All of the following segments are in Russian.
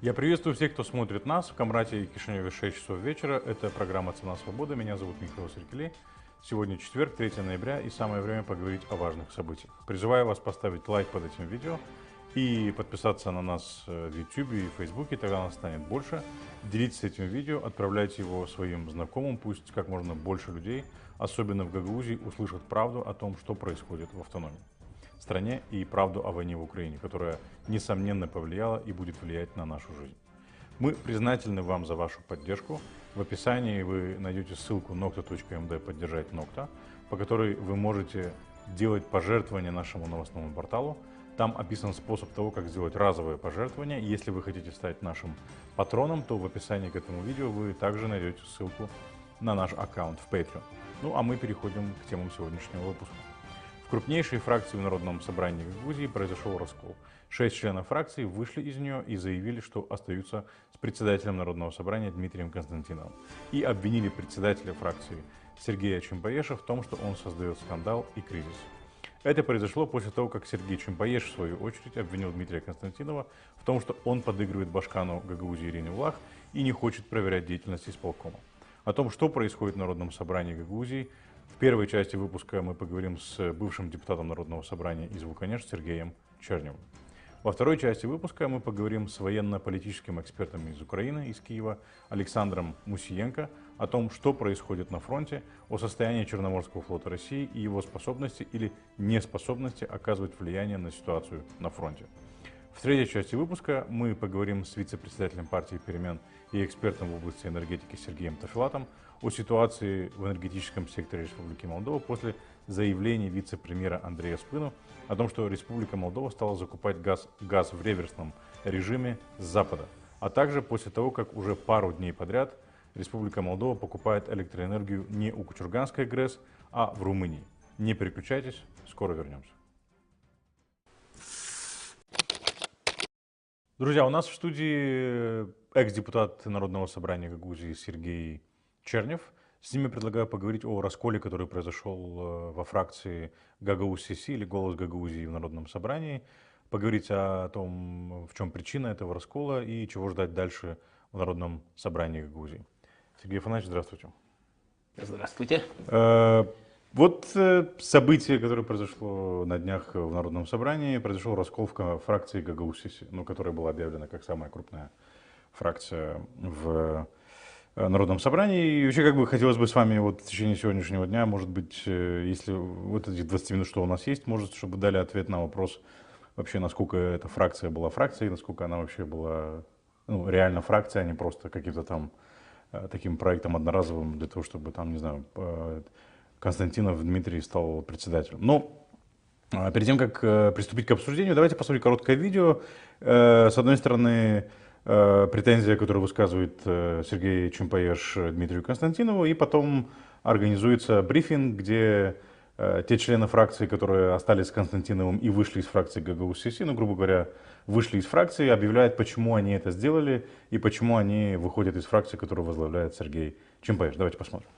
Я приветствую всех, кто смотрит нас в Камрате и Кишиневе 6 часов вечера. Это программа «Цена свободы». Меня зовут Михаил Серкелей. Сегодня четверг, 3 ноября, и самое время поговорить о важных событиях. Призываю вас поставить лайк под этим видео и подписаться на нас в YouTube и Facebook, тогда нас станет больше. Делитесь этим видео, отправляйте его своим знакомым, пусть как можно больше людей, особенно в Гагаузии, услышат правду о том, что происходит в автономии стране, и правду о войне в Украине, которая, несомненно, повлияла и будет влиять на нашу жизнь. Мы признательны вам за вашу поддержку. В описании вы найдете ссылку nokta.md «Поддержать Nokta», по которой вы можете делать пожертвования нашему новостному порталу. Там описан способ того, как сделать разовое пожертвование. Если вы хотите стать нашим патроном, то в описании к этому видео вы также найдете ссылку на наш аккаунт в Patreon. Ну а мы переходим к темам сегодняшнего выпуска. В крупнейшей фракции в Народном собрании Гагаузии произошел раскол. 6 членов фракции вышли из нее и заявили, что остаются с председателем Народного собрания Дмитрием Константиновым. И обвинили председателя фракции Сергея Чимпаеша в том, что он создает скандал и кризис. Это произошло после того, как Сергей Чимпаеш, в свою очередь, обвинил Дмитрия Константинова в том, что он подыгрывает башкану Гагаузии Ирине Влах и не хочет проверять деятельность исполкома. О том, что происходит в Народном собрании Гагаузии, в первой части выпуска мы поговорим с бывшим депутатом Народного собрания из Вуканеш Сергеем Черневым. Во второй части выпуска мы поговорим с военно-политическим экспертом из Украины, из Киева, Александром Мусиенко о том, что происходит на фронте, о состоянии Черноморского флота России и его способности или неспособности оказывать влияние на ситуацию на фронте. В третьей части выпуска мы поговорим с вице-председателем партии «Перемен» и экспертом в области энергетики Сергеем Тафилатом о ситуации в энергетическом секторе Республики Молдова после заявлений вице-премьера Андрея Спыну о том, что Республика Молдова стала закупать газ в реверсном режиме с Запада, а также после того, как уже пару дней подряд Республика Молдова покупает электроэнергию не у Кучурганской ГРЭС, а в Румынии. Не переключайтесь, скоро вернемся. Друзья, у нас в студии экс-депутат Народного собрания Гагаузии Сергей Чернев. С ними предлагаю поговорить о расколе, который произошел во фракции Гагаузии или «Голос Гагаузии» в Народном собрании. Поговорить о том, в чем причина этого раскола и чего ждать дальше в Народном собрании Гагаузии. Сергей Афанасьевич, здравствуйте. Здравствуйте. Вот событие, которое произошло на днях в Народном собрании, произошел раскол в фракции Гагаузии, которая была объявлена как самая крупная фракция в Народном собрании. И вообще, хотелось бы с вами в течение сегодняшнего дня, может быть, если вот эти 20 минут, что у нас есть, может, чтобы дали ответ на вопрос, вообще, насколько эта фракция была фракцией, насколько она вообще была реально фракция, а не просто каким-то там таким проектом одноразовым для того, чтобы там, не знаю, Константинов Дмитрий стал председателем. Но перед тем, как приступить к обсуждению, давайте посмотрим короткое видео. С одной стороны, претензия, которую высказывает Сергей Чимпаеш Дмитрию Константинову, и потом организуется брифинг, где те члены фракции, которые остались с Константиновым и вышли из фракции Гагаузии, грубо говоря, вышли из фракции, объявляют, почему они это сделали и почему они выходят из фракции, которую возглавляет Сергей Чимпаеш. Давайте посмотрим.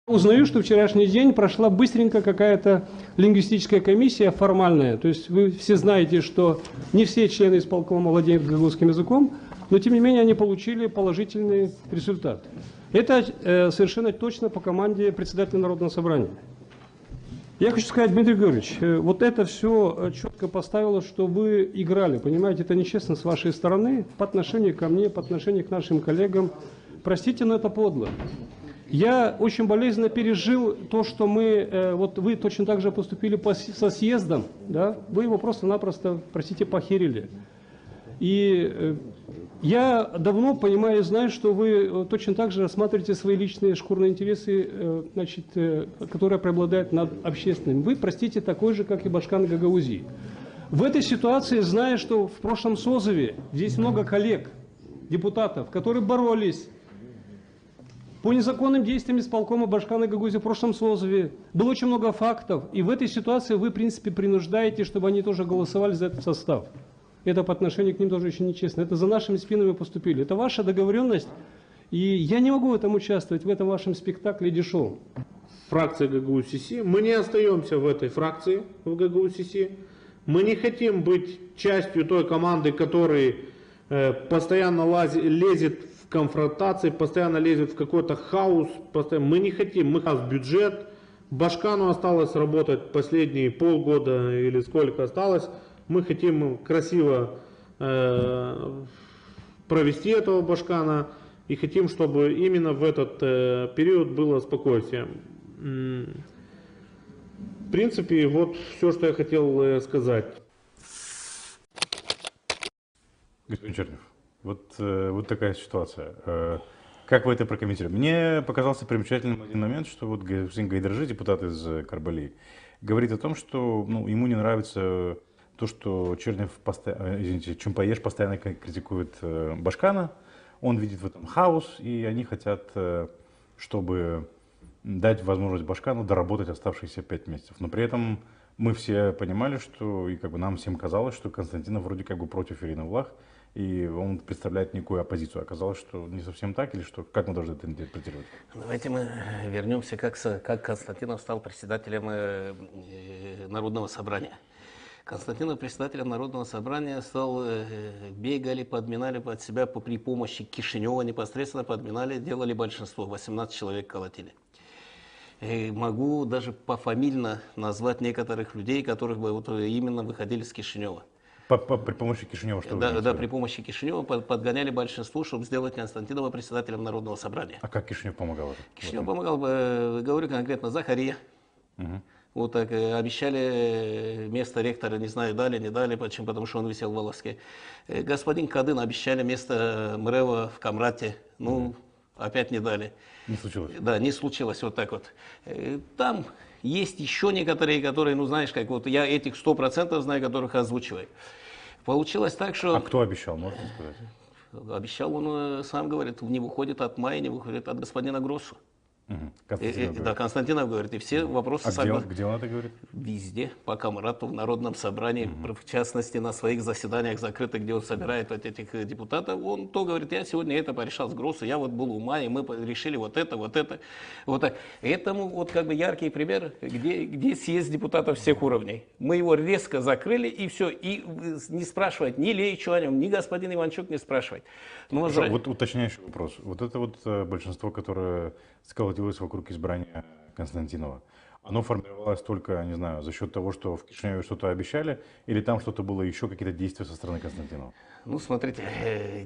Узнаю, что вчерашний день прошла быстренько какая-то лингвистическая комиссия формальная. То есть вы все знаете, что не все члены исполкома владеют гагаузским языком, но тем не менее они получили положительный результат. Это совершенно точно по команде председателя Народного собрания. Я хочу сказать, Дмитрий Георгиевич, вот это все четко поставило, что вы играли. Понимаете, это нечестно с вашей стороны по отношению ко мне, по отношению к нашим коллегам. Простите, но это подло. Я очень болезненно пережил то, что вот вы точно так же поступили со съездом, да? Вы его просто-напросто, простите, похерили. И я давно понимаю и знаю, что вы точно так же рассматриваете свои личные шкурные интересы, которые преобладают над общественными. Вы, простите, такой же, как и башкан Гагаузии. В этой ситуации, зная, что в прошлом созыве здесь много коллег, депутатов, которые боролись по незаконным действиям исполкома башкана Гагаузии в прошлом созыве, было очень много фактов, и в этой ситуации вы, в принципе, принуждаете, чтобы они тоже голосовали за этот состав. Это по отношению к ним тоже очень нечестно. Это за нашими спинами поступили. Это ваша договоренность, и я не могу в этом участвовать, в этом вашем спектакле дешевом. Фракция Гагаузии. Мы не остаемся в этой фракции в Гагаузии. Мы не хотим быть частью той команды, которая постоянно лезет в конфронтации, постоянно лезет в какой-то хаос. Мы не хотим, мы у нас бюджет. Башкану осталось работать последние полгода или сколько осталось. Мы хотим красиво провести этого Башкана и хотим, чтобы именно в этот период было спокойствие. В принципе, вот все, что я хотел сказать. Господин Чернев, вот такая ситуация. Как вы это прокомментируете? Мне показался примечательным один момент, что вот господин Гайдаржи, депутат из Карбали, говорит о том, что ему не нравится то, что Чимпаеш постоянно критикует Башкана. Он видит в этом хаос, и они хотят, чтобы дать возможность Башкану доработать оставшиеся 5 месяцев. Но при этом мы все понимали, что, и нам всем казалось, что Константинов вроде против Ирины Влах, и он представляет некую оппозицию. Оказалось, что не совсем так, или что? Как мы должны это интерпретировать? Давайте мы вернемся, как Константинов стал председателем Народного собрания. Константинов председателем Народного собрания стал, бегали, подминали под себя при помощи Кишинева непосредственно подминали, делали большинство, 18 человек колотили. И могу даже пофамильно назвать некоторых людей, которых бы именно выходили с Кишинева. При помощи Кишинева что вы Да, при помощи Кишинева подгоняли большинство, чтобы сделать Константинова председателем Народного собрания. А как Кишинев помогал? Кишинев помогал, говорю конкретно, Захария. Угу. Вот так обещали место ректора, не знаю, дали, не дали, почему? Потому что он висел в волоске. Господин Кадын обещали место Мрева в Камрате, опять не дали. Не случилось? Да, не случилось, вот так вот. Там есть еще некоторые, которые, знаешь, как я этих 100% знаю, которых озвучиваю. Получилось так, что... А кто обещал, можете сказать? Обещал, он сам говорит, не выходит от Майи, не выходит от господина Гроссу. Константинов Да, Константинов говорит, и все вопросы согласны. Где он это говорит? Везде, по Камрату, в Народном собрании, в частности, на своих заседаниях закрытых, где он собирает этих депутатов, он то говорит, я сегодня это порешал с Гроссу, я был у Майи, мы решили вот это. Вот так. Этому яркий пример, где съезд депутатов всех уровней. Мы его резко закрыли, и все, и не спрашивать ни Ильича о нем, ни господин Иванчук не спрашивать. Вот уточняющий вопрос. Вот это большинство, которое сколотилось вокруг избрания Константинова, оно формировалось только, не знаю, за счет того, что в Кишиневе что-то обещали, или там что-то было, еще какие-то действия со стороны Константинова? Смотрите,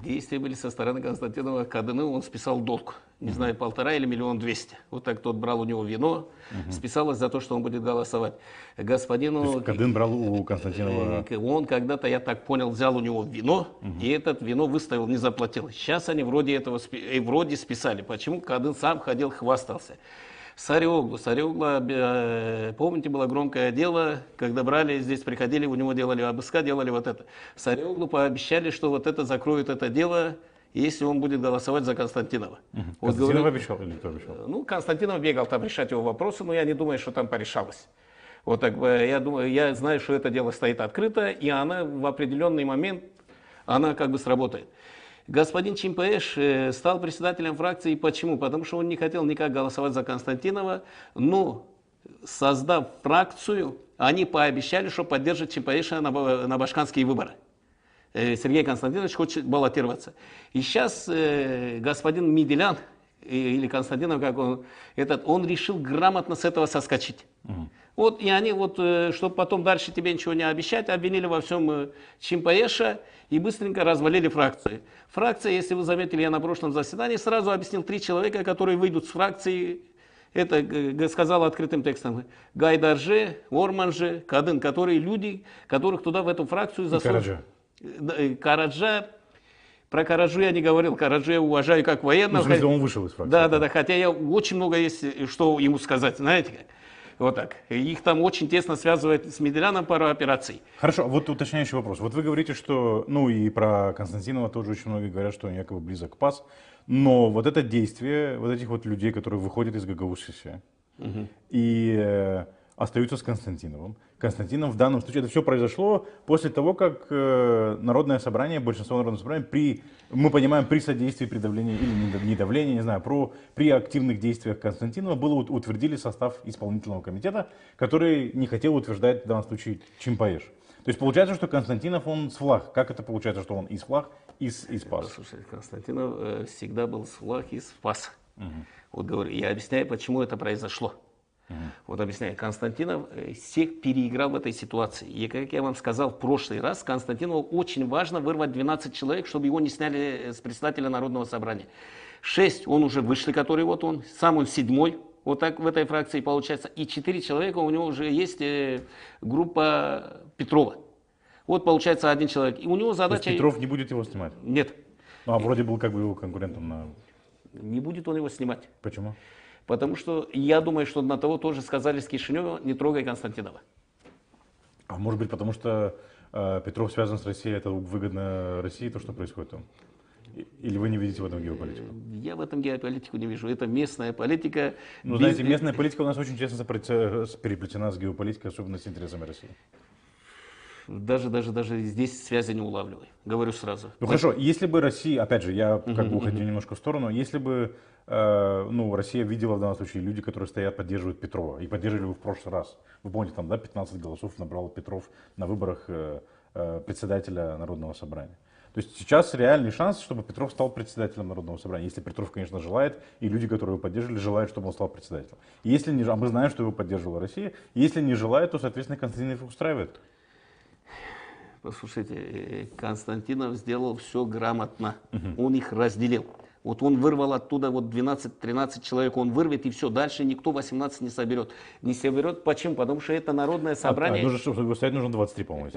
действия были со стороны Константинова. Кадыну он списал долг, не знаю, 1,5 или 1 200 000. Вот так тот брал у него вино, списалось за то, что он будет голосовать. Господину... То есть Кадын брал у Константинова... Он когда-то, я так понял, взял у него вино, и этот вино выставил, не заплатил. Сейчас они вроде списали. Почему? Кадын сам ходил, хвастался. Сариоглу, помните, было громкое дело, когда брали, здесь приходили, у него делали обыска, делали вот это. Сариоглу пообещали, что вот это закроют это дело, если он будет голосовать за Константинова. Константинов обещал или кто обещал? Константинов бегал там решать его вопросы, но я не думаю, что там порешалось. Вот так, я знаю, что это дело стоит открыто, и она в определенный момент, она сработает. Господин Чимпаеш стал председателем фракции. Почему? Потому что он не хотел никак голосовать за Константинова, но, создав фракцию, они пообещали, что поддержат Чимпаеша на башканские выборы. Сергей Константинович хочет баллотироваться. И сейчас господин Миделян, или Константинов, он решил грамотно с этого соскочить. И они, чтобы потом дальше тебе ничего не обещать, обвинили во всем Чимпаеша и быстренько развалили фракцию. Фракция, если вы заметили, я на прошлом заседании сразу объяснил 3 человека, которые выйдут с фракции. Это сказал открытым текстом. Гайдаржи, Орманжи, Кадын, которые люди, которых туда в эту фракцию засунули. Караджа. Про Караджу я не говорил. Караджу я уважаю как военного. В смысле, он вышел из фракции. Да. Хотя я очень много есть, что ему сказать. Знаете как? Вот так. Их там очень тесно связывает с Меделяном пару операций. Хорошо, вот уточняющий вопрос. Вот вы говорите, что, и про Константинова тоже очень многие говорят, что он якобы близок к ПАС. Но вот это действие вот этих людей, которые выходят из ГГУ-СС и остаются с Константиновым. Константинов в данном случае, это все произошло после того, как Народное собрание, большинство Народного собрания, мы понимаем, при содействии, при давлении или не давлении, не знаю, при активных действиях Константинова утвердили состав исполнительного комитета, который не хотел утверждать в данном случае Чимпаеш. То То есть получается, что Константинов, он с ВЛАГ. Как это получается, что он и с ВЛАГ, и СПАС? Слушай, Константинов всегда был с ВЛАГ и СПАС. Вот говорю, я объясняю, почему это произошло. Вот объясняю, Константинов всех переиграл в этой ситуации. И как я вам сказал в прошлый раз, Константинову очень важно вырвать 12 человек, чтобы его не сняли с председателя Народного собрания. 6 он уже вышли, который вот он, сам он 7-й, вот так в этой фракции получается. И 4 человека у него уже есть группа Петрова. Вот получается 1 человек. И у него задача... То есть Петров не будет его снимать? Нет. Ну, а вроде был как бы его конкурентом на... Не будет он его снимать. Почему? Потому что я думаю, что на того тоже сказали с Кишинева, не трогай Константинова. А может быть, потому что Петров связан с Россией, это выгодно России, то, что происходит там? Или вы не видите в этом геополитику? Я в этом геополитику не вижу. Это местная политика. Ну, знаете, местная политика у нас очень честно переплетена с геополитикой, особенно с интересами России. Даже здесь связи не улавливаю. Говорю сразу. Ну хорошо, если бы Россия, опять же, я как бы уходил немножко в сторону, если бы Россия видела в данном случае люди, которые стоят, поддерживают Петрова, и поддерживали его в прошлый раз. Вы помните, там, да, 15 голосов набрал Петров на выборах председателя Народного собрания. То есть сейчас реальный шанс, чтобы Петров стал председателем Народного собрания. Если Петров, конечно, желает, и люди, которые его поддерживали, желают, чтобы он стал председателем. И если не, а мы знаем, что его поддерживала Россия, если не желает, то, соответственно, Константинов их устраивает. Послушайте, Константинов сделал все грамотно. Он их разделил. Вот он вырвал оттуда вот 12-13 человек, он вырвет и все, дальше никто 18 не соберет. Не соберет, почему? Потому что это народное собрание. Чтобы стоять, нужно 23, по-моему.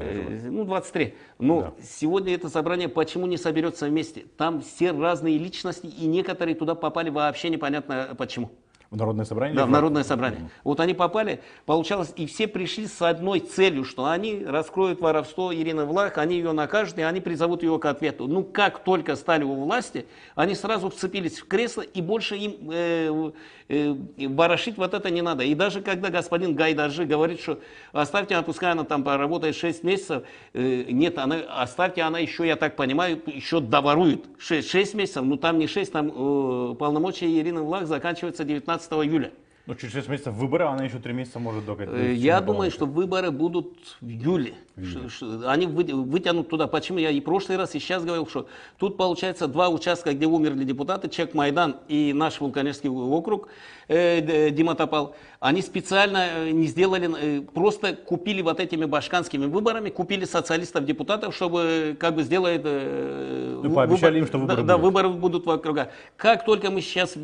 Ну, 23. Но да. Сегодня это собрание почему не соберется вместе? Там все разные личности, и некоторые туда попали вообще непонятно почему. В Народное собрание? Да, в Народное собрание. Вот они попали, получалось, и все пришли с одной целью, что они раскроют воровство Ирины ВЛАГ, они ее накажут, и они призовут ее к ответу. Ну, как только стали у власти, они сразу вцепились в кресло, и больше им ворошить вот это не надо. И даже когда господин Гайдаржи говорит, что оставьте, пускай она там поработает 6 месяцев, нет, оставьте, она еще, я так понимаю, еще доворует 6 месяцев, ну там не 6, там полномочия Ирины ВЛАГ заканчиваются 19 июля. Ну, через 6 месяцев выборы, она еще 3 месяца может докать. Я думаю, что выборы будут в июле. Они вытянут туда. Почему я и в прошлый раз, и сейчас говорил, что тут получается 2 участка, где умерли депутаты, Чек-Майдан и наш Вулканешский округ, Дима Топал. Они специально не сделали, просто купили вот этими башканскими выборами, купили социалистов-депутатов, чтобы как бы сделать... пообещали им, что выборы будут. Да, выборы будут в округах. Как только мы сейчас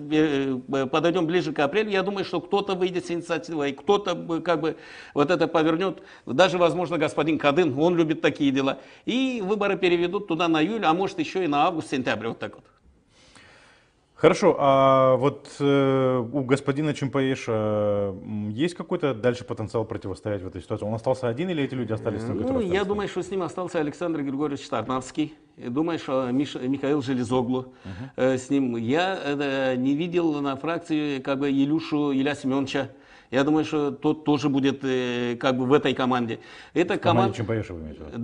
подойдем ближе к апрелю, я думаю, что кто-то выйдет с инициативой, кто-то как бы вот это повернет. Даже, возможно, господин Кадын, он любит такие дела. И выборы переведут туда на июль, а может еще и на август-сентябрь, вот так вот. Хорошо, а вот у господина Чимпаеша есть какой-то дальше потенциал противостоять в этой ситуации? Он остался один или эти люди остались? Я думаю, что с ним остался Александр Григорьевич Тарнавский. Думаю, что Михаил Железоглу с ним. Я не видел на фракции как бы Илья Семеновича. Я думаю, что тот тоже будет как бы в этой команде. Это команда Чимпаеша вы имеете в виду?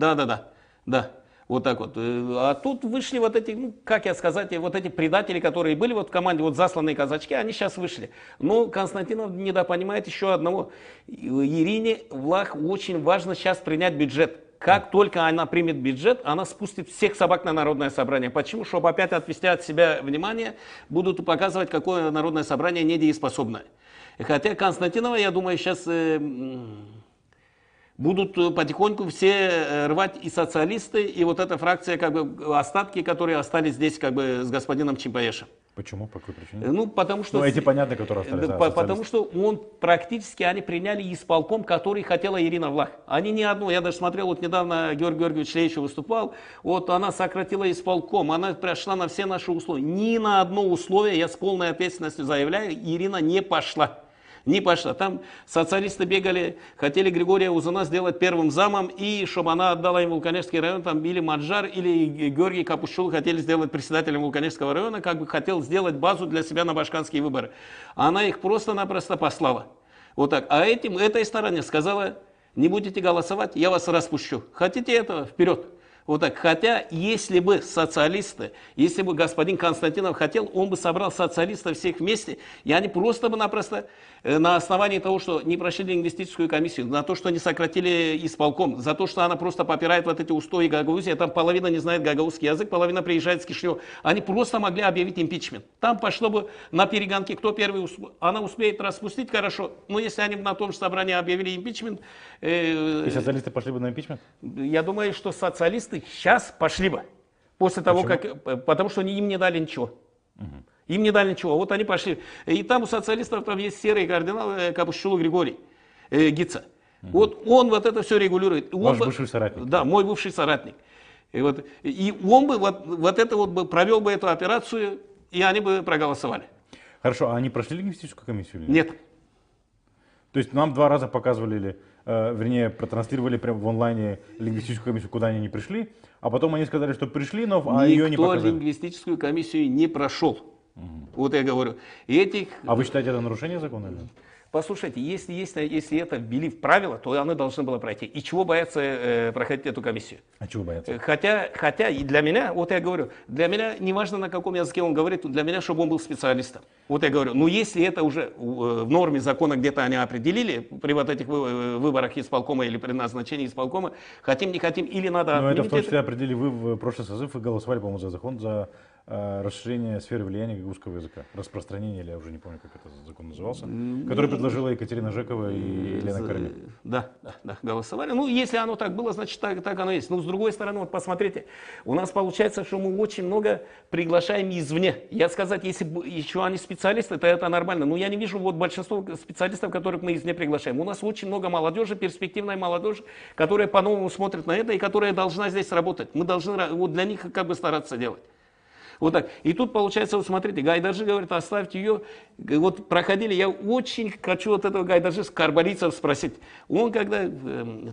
Да. Вот так вот. А тут вышли вот эти, ну, как я сказать, вот эти предатели, которые были вот в команде, вот засланные казачки, они сейчас вышли. Но Константинов недопонимает еще одного. Ирине ВЛАГ очень важно сейчас принять бюджет. Как только она примет бюджет, она спустит всех собак на Народное собрание. Почему? Чтобы опять отвести от себя внимание, будут показывать, какое Народное собрание недееспособное. Хотя Константинова, я думаю, сейчас... будут потихоньку все рвать и социалисты, и вот эта фракция, как бы остатки, которые остались здесь как бы с господином Чимпаешем. Почему? По какой причине? Ну, потому что... Ну, эти понятно, которые остались. Потому что он практически, они приняли исполком, который хотела Ирина ВЛАГ. Они не одну, я даже смотрел, вот недавно Георгий Георгиевич Леевич выступал, вот она сократила исполком, она прошла на все наши условия. Ни на одно условие, я с полной ответственностью заявляю, Ирина не пошла. Не пошла. Там социалисты бегали, хотели Григория Узуна сделать первым замом, и чтобы она отдала им Вулканешский район, там или Маджар, или Георгий Капушул хотели сделать председателем Вулканешского района, как бы хотел сделать базу для себя на башканские выборы. Она их просто-напросто послала. Вот так. А этой стороне сказала, не будете голосовать, я вас распущу. Хотите этого? Вперед. Вот так. Хотя, если бы социалисты, если бы господин Константинов хотел, он бы собрал социалистов всех вместе, и они просто бы напросто на основании того, что не прошли лингвистическую комиссию, на то, что не сократили исполком, за то, что она просто попирает вот эти устои Гагаузии, там половина не знает гагаузский язык, половина приезжает с Кишинева, они просто могли объявить импичмент. Там пошло бы на перегонки, кто первый, она успеет распустить, хорошо, но если они на том же собрании объявили импичмент... И социалисты пошли бы на импичмент? Я думаю, что социалисты сейчас пошли бы, после того, потому что им не дали ничего. Им не дали ничего, вот они пошли. И там у социалистов там есть серый кардинал Капушчулу Григорий Гица. Вот он вот это все регулирует. Ваш бывший соратник. Да, мой бывший соратник. И он бы вот это вот бы провел бы эту операцию, и они бы проголосовали. Хорошо, а они прошли лингвистическую комиссию или нет? Нет. То есть нам 2 раза показывали, вернее, протранслировали прямо в онлайне лингвистическую комиссию, куда они не пришли, а потом они сказали, что пришли, но ее не показали. Никто лингвистическую комиссию не прошел. Вот я говорю. А вы считаете, это нарушение закона? Или? Послушайте, если это ввели в правила, то оно должно было пройти. И чего бояться проходить эту комиссию? А чего бояться? Хотя и для меня, вот я говорю, для меня не важно, на каком языке он говорит, для меня, чтобы он был специалистом. Вот я говорю, но если это уже в норме закона где-то они определили, при вот этих выборах исполкома или при назначении исполкома, хотим, не хотим, или надо... Но это в том числе определили вы в прошлый созыв, вы голосовали, по-моему, за закон, за расширение сферы влияния гагаузского языка, распространение, или я уже не помню, как это закон назывался, который предложила Екатерина Жекова и Елена Корниль. Да, голосовали. Ну, если оно так было, значит, так оно есть. Но с другой стороны, вот посмотрите, у нас получается, что мы очень много приглашаем извне. Я сказать, если еще они специалисты, то это нормально. Но я не вижу вот большинство специалистов, которых мы извне приглашаем. У нас очень много молодежи, перспективной молодежи, которая по-новому смотрит на это и которая должна здесь работать. Мы должны вот для них как бы стараться делать. Вот так. И тут получается, вот смотрите, Гайдаржи говорит, оставьте ее. Вот проходили, я очень хочу вот этого Гайдаржи с карбалийцев спросить. Он когда,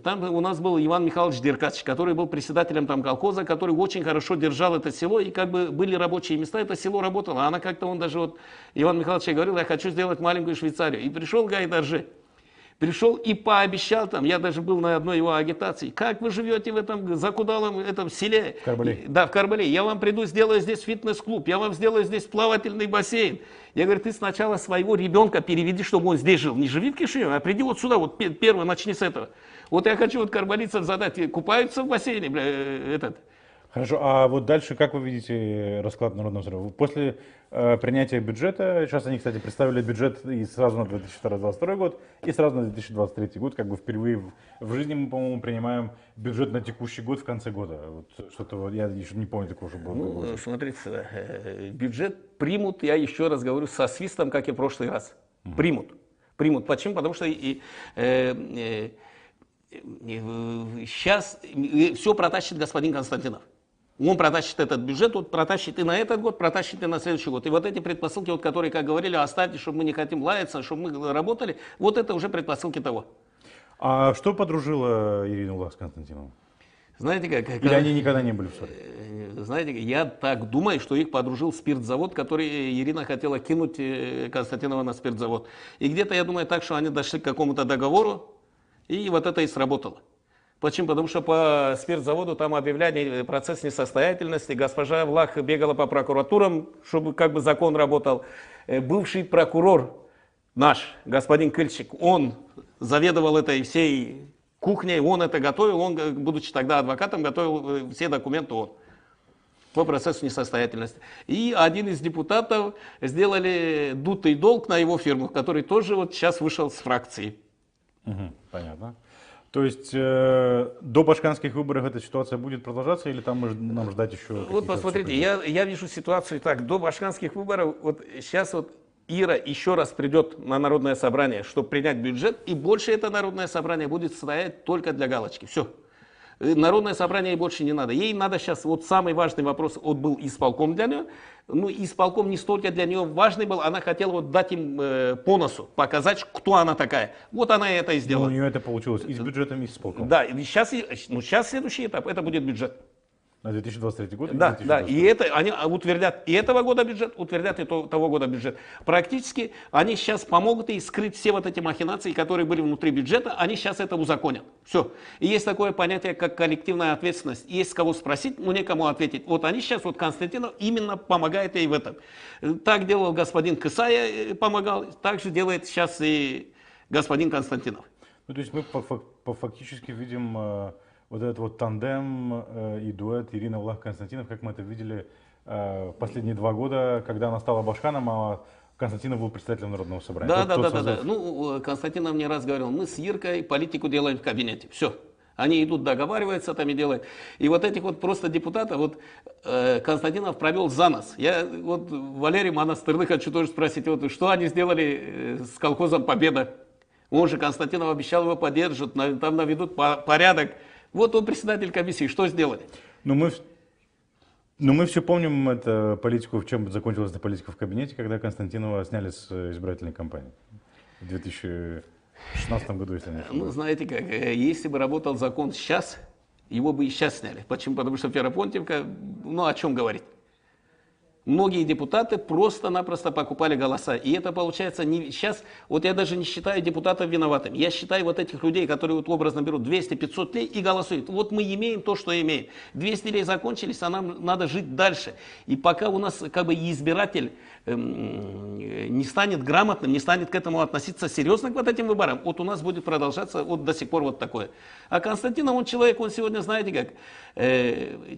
там у нас был Иван Михайлович Деркач, который был председателем там колхоза, который очень хорошо держал это село, и как бы были рабочие места, это село работало. А она как-то, он даже вот, Иван Михайлович говорил, я хочу сделать маленькую Швейцарию. И пришел Гайдаржи. Пришел и пообещал там, я даже был на одной его агитации, как вы живете в этом закудалом этом селе? В Карбале. Да, в Карбале. Я вам приду, сделаю здесь фитнес-клуб, я вам сделаю здесь плавательный бассейн. Я говорю, ты сначала своего ребенка переведи, чтобы он здесь жил. Не живи в Кишиневе, а приди вот сюда, вот первый, начни с этого. Вот я хочу вот карбалийцев задать, купаются в бассейне, этот. Хорошо, а вот дальше как вы видите расклад Народного собрания? После принятия бюджета, сейчас они, кстати, представили бюджет и сразу на 2022 год, и сразу на 2023 год, как бы впервые в жизни мы, по-моему, принимаем бюджет на текущий год в конце года. Вот что-то вот, я еще не помню такого, чтобы было. Ну, смотрите, бюджет примут, я еще раз говорю, со свистом, как и в прошлый раз. Примут. Почему? Потому что сейчас все протащит господин Константинов. Он протащит этот бюджет, вот протащит и на этот год, протащит и на следующий год. И вот эти предпосылки, вот, которые, как говорили, оставьте, чтобы мы не хотим лаяться, чтобы мы работали, вот это уже предпосылки того. А что подружило Ирину Улах с Константиновым? Знаете как? Или они никогда не были в ссоре? Знаете, я так думаю, что их подружил спиртзавод, который Ирина хотела кинуть Константинова на спиртзавод. И где-то, я думаю, так, что они дошли к какому-то договору, и вот это и сработало. Почему? Потому что по спиртзаводу там объявляли процесс несостоятельности. Госпожа Влах бегала по прокуратурам, чтобы как бы закон работал. Бывший прокурор наш, господин Кыльчик, он заведовал этой всей кухней, он это готовил, он, будучи тогда адвокатом, готовил все документы он по процессу несостоятельности. И один из депутатов сделали дутый долг на его фирму, который тоже вот сейчас вышел с фракции. Понятно. То есть до башкирских выборов эта ситуация будет продолжаться или там нам ждать еще? Вот посмотрите, я вижу ситуацию так, до башкирских выборов, вот сейчас вот Ира еще раз придет на народное собрание, чтобы принять бюджет, и больше это народное собрание будет стоять только для галочки. Все. Народное собрание ей больше не надо. Ей надо сейчас, вот самый важный вопрос, вот был исполком для нее. Ну, исполком не столько для нее важный был, она хотела вот дать им по носу, показать, кто она такая. Вот она это и сделала. Но у нее это получилось и с бюджетом, и с исполком. Да, сейчас следующий этап, это будет бюджет. На 2023 год? Да, да, и это они утвердят и этого года бюджет, утвердят и того года бюджет. Практически они сейчас помогут и скрыть все вот эти махинации, которые были внутри бюджета, они сейчас это узаконят. Все. И есть такое понятие, как коллективная ответственность. Есть кого спросить, но некому ответить. Вот они сейчас, вот Константинов именно помогает ей в этом. Так делал господин Кысая, помогал, так же делает сейчас и господин Константинов. Ну, то есть мы фактически видим вот этот вот тандем и дуэт Ирина Влах-Константинов, как мы это видели последние 2 года, когда она стала Башканом, а Константинов был председателем Народного собрания. Да. Ну, Константинов мне раз говорил, мы с Иркой политику делаем в кабинете. Все. Они идут, договариваются, там и делают. И вот этих вот просто депутатов, вот Константинов провел за нас. Я вот Валерий Монастырных хочу тоже спросить, вот что они сделали с колхозом «Победа». Он же, Константинов обещал, его поддержат, там наведут порядок. Вот он председатель комиссии, что сделали? Но мы все помним эту политику, в чем закончилась эта политика в кабинете, когда Константинова сняли с избирательной кампании в 2016 году, если не ошибаюсь. Ну, знаете как, если бы работал закон сейчас, его бы и сейчас сняли. Почему? Потому что Ферапонтенко, ну о чем говорить? Многие депутаты просто-напросто покупали голоса. И это получается не сейчас, вот я даже не считаю депутатов виноватыми. Я считаю вот этих людей, которые вот образно берут 200-500 лей и голосуют. Вот мы имеем то, что имеем. 200 лей закончились, а нам надо жить дальше. И пока у нас как бы избиратель не станет грамотным, не станет к этому относиться серьезно к вот этим выборам, вот у нас будет продолжаться вот до сих пор вот такое. А Константинов, он человек, он сегодня, знаете как,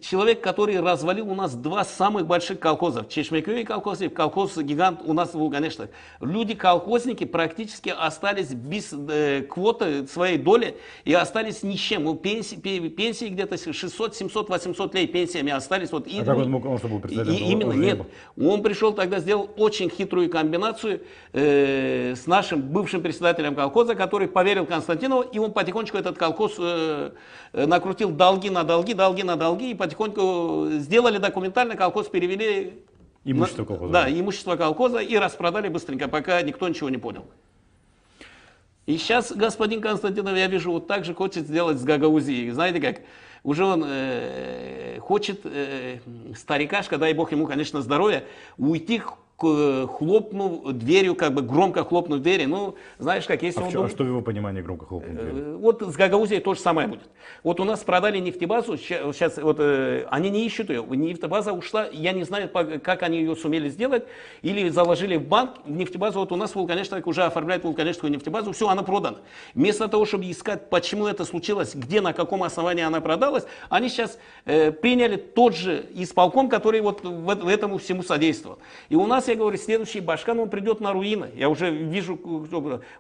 человек, который развалил у нас 2 самых больших колхоза. Чешмекёй колхоз гигант у нас в Луганеште. Люди-колхозники практически остались без квоты своей доли и остались ни с чем. Пенсии где-то 600, 700, 800 лей пенсиями остались. Вот, а как он мог, он что был председателем? Именно, нет. Он пришел тогда, сделал очень хитрую комбинацию с нашим бывшим председателем колхоза, который поверил Константинову, и он потихонечку этот колхоз накрутил долги на долги, и потихоньку сделали документально, колхоз перевели... Имущество колхоза. Да, имущество колхоза и распродали быстренько, пока никто ничего не понял. И сейчас господин Константинов, я вижу, вот так же хочет сделать с Гагаузией. Знаете как, уже он хочет, старикашка, дай бог ему, конечно, здоровья, уйти, хлопнув дверью, как бы громко хлопнув двери. Ну, знаешь как, если а что в его понимании громко хлопнув дверью? Вот с Гагаузией то же самое будет. Вот у нас продали нефтебазу, сейчас вот они не ищут ее, нефтебаза ушла, я не знаю, как они ее сумели сделать, или заложили в банк нефтебазу, вот у нас Вулканешта уже оформляет Вулканешскую нефтебазу, все, она продана. Вместо того, чтобы искать, почему это случилось, где, на каком основании она продалась, они сейчас приняли тот же исполком, который вот в этому всему содействовал. И у нас, я говорю, следующий Башкан, он придет на руины. Я уже вижу,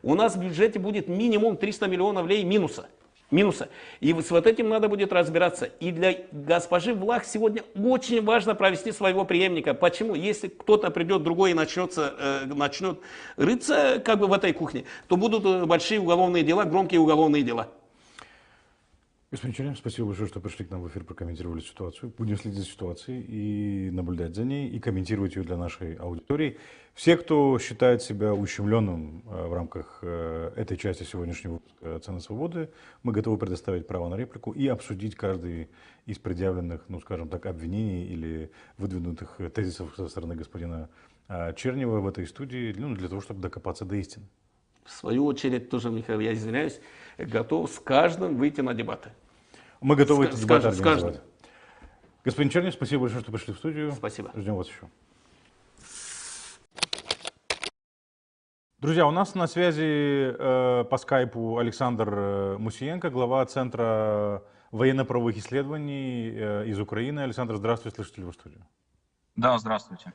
у нас в бюджете будет минимум 300 миллионов лей минуса. И с вот этим надо будет разбираться. И для госпожи Влах сегодня очень важно провести своего преемника. Почему? Если кто-то придет другой и начнет рыться как бы в этой кухне, то будут большие уголовные дела, громкие уголовные дела. Господин Чернев, спасибо большое, что пришли к нам в эфир, прокомментировали ситуацию. Будем следить за ситуацией и наблюдать за ней, и комментировать ее для нашей аудитории. Все, кто считает себя ущемленным в рамках этой части сегодняшнего выпуска «Цены свободы», мы готовы предоставить право на реплику и обсудить каждый из предъявленных, ну скажем так, обвинений или выдвинутых тезисов со стороны господина Чернева в этой студии, ну, для того, чтобы докопаться до истины. В свою очередь, тоже, Михаил, я извиняюсь, готов с каждым выйти на дебаты. Мы готовы эти дебаты организовать. С Господин Чернев, спасибо большое, что пришли в студию. Спасибо. Ждем вас еще. Друзья, у нас на связи по скайпу Александр Мусиенко, глава Центра военно-правовых исследований из Украины. Александр, здравствуйте, слышите ли вы студию? Да, здравствуйте.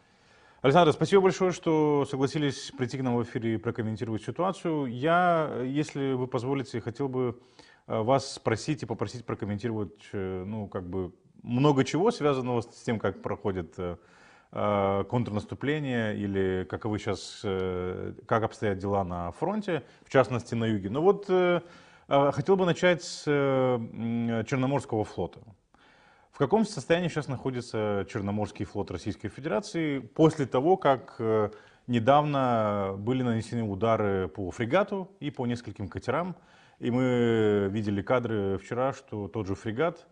Александр, спасибо большое, что согласились прийти к нам в эфире и прокомментировать ситуацию. Я, если вы позволите, хотел бы вас спросить и попросить прокомментировать, ну, как бы много чего связанного с тем, как проходит контрнаступление или каковы сейчас, как обстоят дела на фронте, в частности на юге. Но вот хотел бы начать с Черноморского флота. В каком состоянии сейчас находится Черноморский флот Российской Федерации после того, как недавно были нанесены удары по фрегату и по нескольким катерам? И мы видели кадры вчера, что тот же фрегат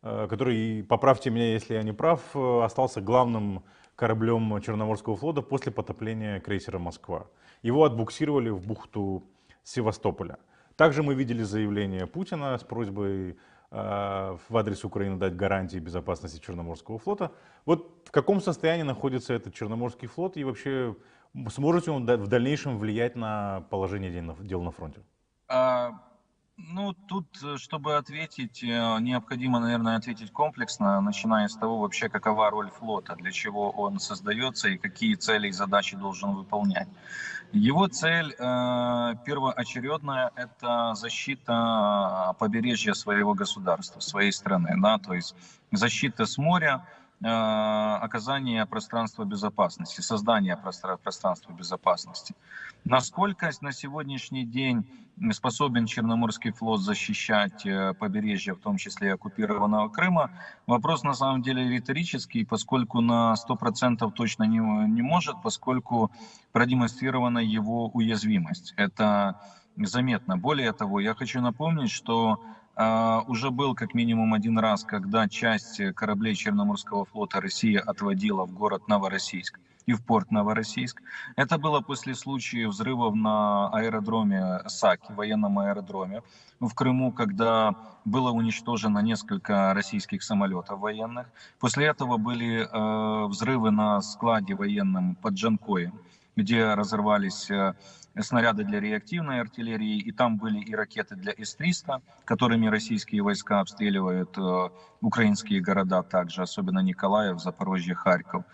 который, поправьте меня, если я не прав, остался главным кораблем Черноморского флота после потопления крейсера «Москва». Его отбуксировали в бухту Севастополя. Также мы видели заявление Путина с просьбой в адрес Украины дать гарантии безопасности Черноморского флота. Вот в каком состоянии находится этот Черноморский флот и вообще сможет он в дальнейшем влиять на положение дел на фронте? Ну, тут, чтобы ответить, необходимо, наверное, ответить комплексно, начиная с того, вообще, какова роль флота, для чего он создается и какие цели и задачи должен выполнять. Его цель первоочередная – это защита побережья своего государства, своей страны, да, то есть защита с моря, оказание пространства безопасности, создание пространства безопасности. Насколько на сегодняшний день способен Черноморский флот защищать побережье, в том числе оккупированного Крыма, вопрос на самом деле риторический, поскольку на 100% точно не может, поскольку продемонстрирована его уязвимость. Это заметно. Более того, я хочу напомнить, что уже был как минимум один раз, когда часть кораблей Черноморского флота Россия отводила в город Новороссийск и в порт Новороссийск. Это было после случая взрывов на аэродроме Саки, военном аэродроме в Крыму, когда было уничтожено несколько российских самолетов военных. После этого были взрывы на складе военном под Джанкоем, где разорвались снаряды для реактивной артиллерии, и там были и ракеты для С-300, которыми российские войска обстреливают украинские города также, особенно Николаев, Запорожье, Харьков.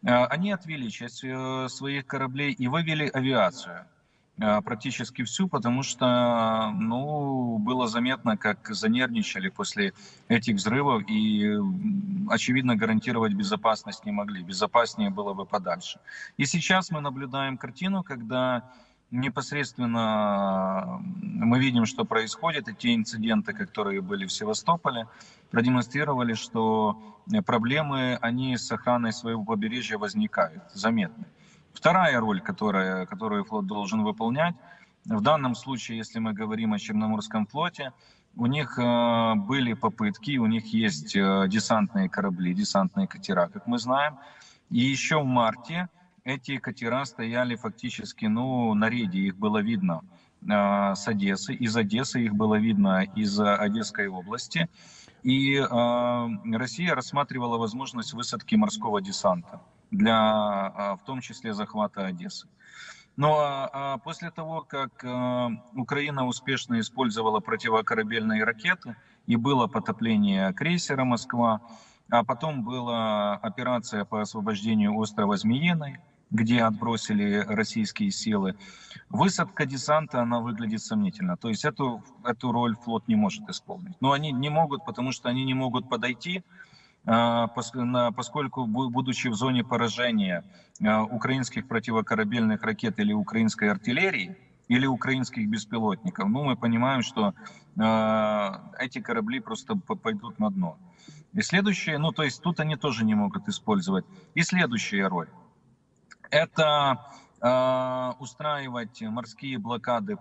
Они отвели часть своих кораблей и вывели авиацию, практически всю, потому что было заметно, как занервничали после этих взрывов и, очевидно, гарантировать безопасность не могли. Безопаснее было бы подальше. И сейчас мы наблюдаем картину, когда непосредственно мы видим, что происходит, и те инциденты, которые были в Севастополе, продемонстрировали, что проблемы, они с охраной своего побережья возникают, заметны. Вторая роль, которую флот должен выполнять, в данном случае, если мы говорим о Черноморском флоте, у них были попытки, у них есть десантные корабли, десантные катера, как мы знаем, и еще в марте эти катера стояли фактически на рейде, их было видно с Одессы, из Одессы их было видно из Одесской области. И Россия рассматривала возможность высадки морского десанта для, в том числе, захвата Одессы. Но после того, как Украина успешно использовала противокорабельные ракеты и было потопление крейсера «Москва», а потом была операция по освобождению острова Змеиный, где отбросили российские силы, высадка десанта, она выглядит сомнительно. То есть эту роль флот не может исполнить. Но они не могут, потому что они не могут подойти, поскольку, будучи в зоне поражения украинских противокорабельных ракет или украинской артиллерии, или украинских беспилотников, мы понимаем, что эти корабли просто пойдут на дно. И следующее, то есть тут они тоже не могут использовать. И следующая роль – это устраивать морские блокады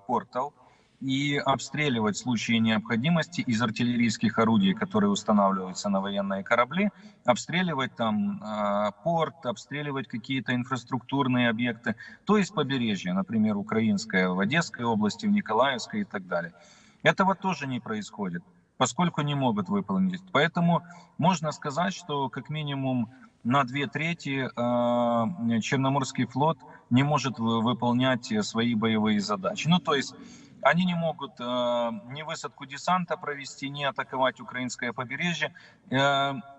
портов и обстреливать в случае необходимости из артиллерийских орудий, которые устанавливаются на военные корабли, обстреливать там порт, обстреливать какие-то инфраструктурные объекты, то есть побережье, например, украинское, в Одесской области, в Николаевской и так далее. Этого тоже не происходит, поскольку не могут выполнить. Поэтому можно сказать, что как минимум на 2/3 Черноморский флот не может выполнять свои боевые задачи. То есть они не могут ни высадку десанта провести, ни атаковать украинское побережье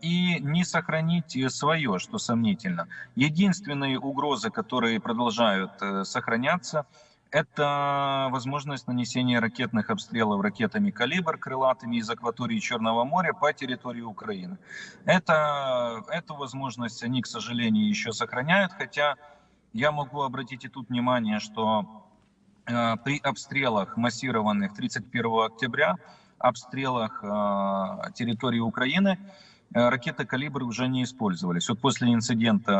и не сохранить свое, что сомнительно. Единственные угрозы, которые продолжают сохраняться, это возможность нанесения ракетных обстрелов ракетами «Калибр» крылатыми из акватории Черного моря по территории Украины. Эту возможность они, к сожалению, еще сохраняют, хотя я могу обратить и тут внимание, что при обстрелах массированных 31 октября, обстрелах территории Украины, ракеты «Калибр» уже не использовались. Вот после инцидента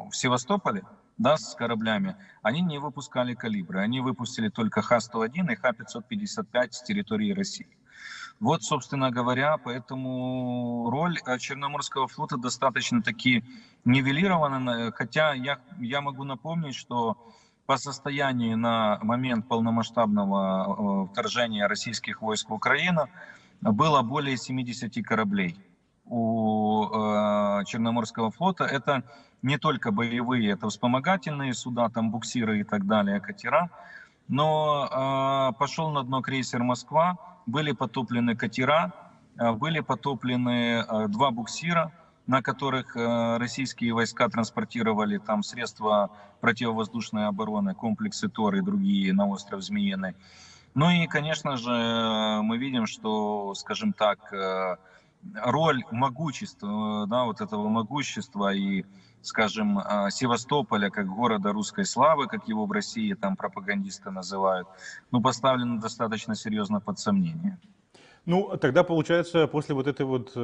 в Севастополе, с кораблями, они не выпускали «Калибры». Они выпустили только Х-101 и Х-555 с территории России. Вот, собственно говоря, поэтому роль Черноморского флота достаточно-таки нивелирована, хотя я могу напомнить, что по состоянию на момент полномасштабного вторжения российских войск в Украину было более 70 кораблей у Черноморского флота. Это не только боевые, это вспомогательные суда, там буксиры и так далее, катера. Но пошел на дно крейсер «Москва», были потоплены катера, были потоплены 2 буксира, на которых российские войска транспортировали там средства противовоздушной обороны, комплексы ТОР и другие на остров Змеиный. Ну и, конечно же, мы видим, что, скажем так, роль могущества, да, вот этого могущества и, скажем, Севастополя как города русской славы, как его в России там пропагандисты называют, ну, поставлено достаточно серьезно под сомнение. Ну, тогда получается, после вот этой вот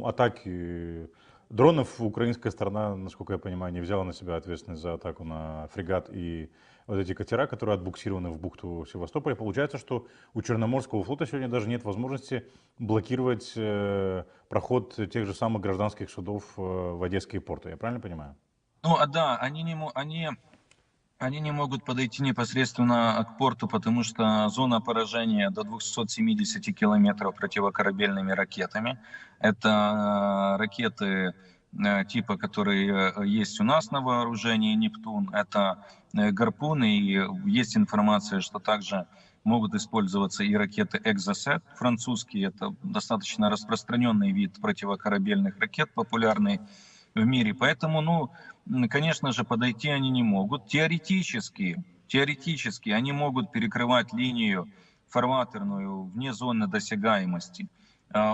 атаки дронов, украинская сторона, насколько я понимаю, не взяла на себя ответственность за атаку на фрегат и вот эти катера, которые отбуксированы в бухту Севастополя. Получается, что у Черноморского флота сегодня даже нет возможности блокировать проход тех же самых гражданских судов в одесские порты. Я правильно понимаю? Ну, да, они не могут подойти непосредственно к порту, потому что зона поражения до 270 километров противокорабельными ракетами. Это ракеты типа, которые есть у нас на вооружении, «Нептун». Это «Гарпун», и есть информация, что также могут использоваться и ракеты «Экзосет» французские. Это достаточно распространенный вид противокорабельных ракет, популярный в мире. Поэтому, ну, конечно же, подойти они не могут. Теоретически они могут перекрывать линию фарватерную вне зоны досягаемости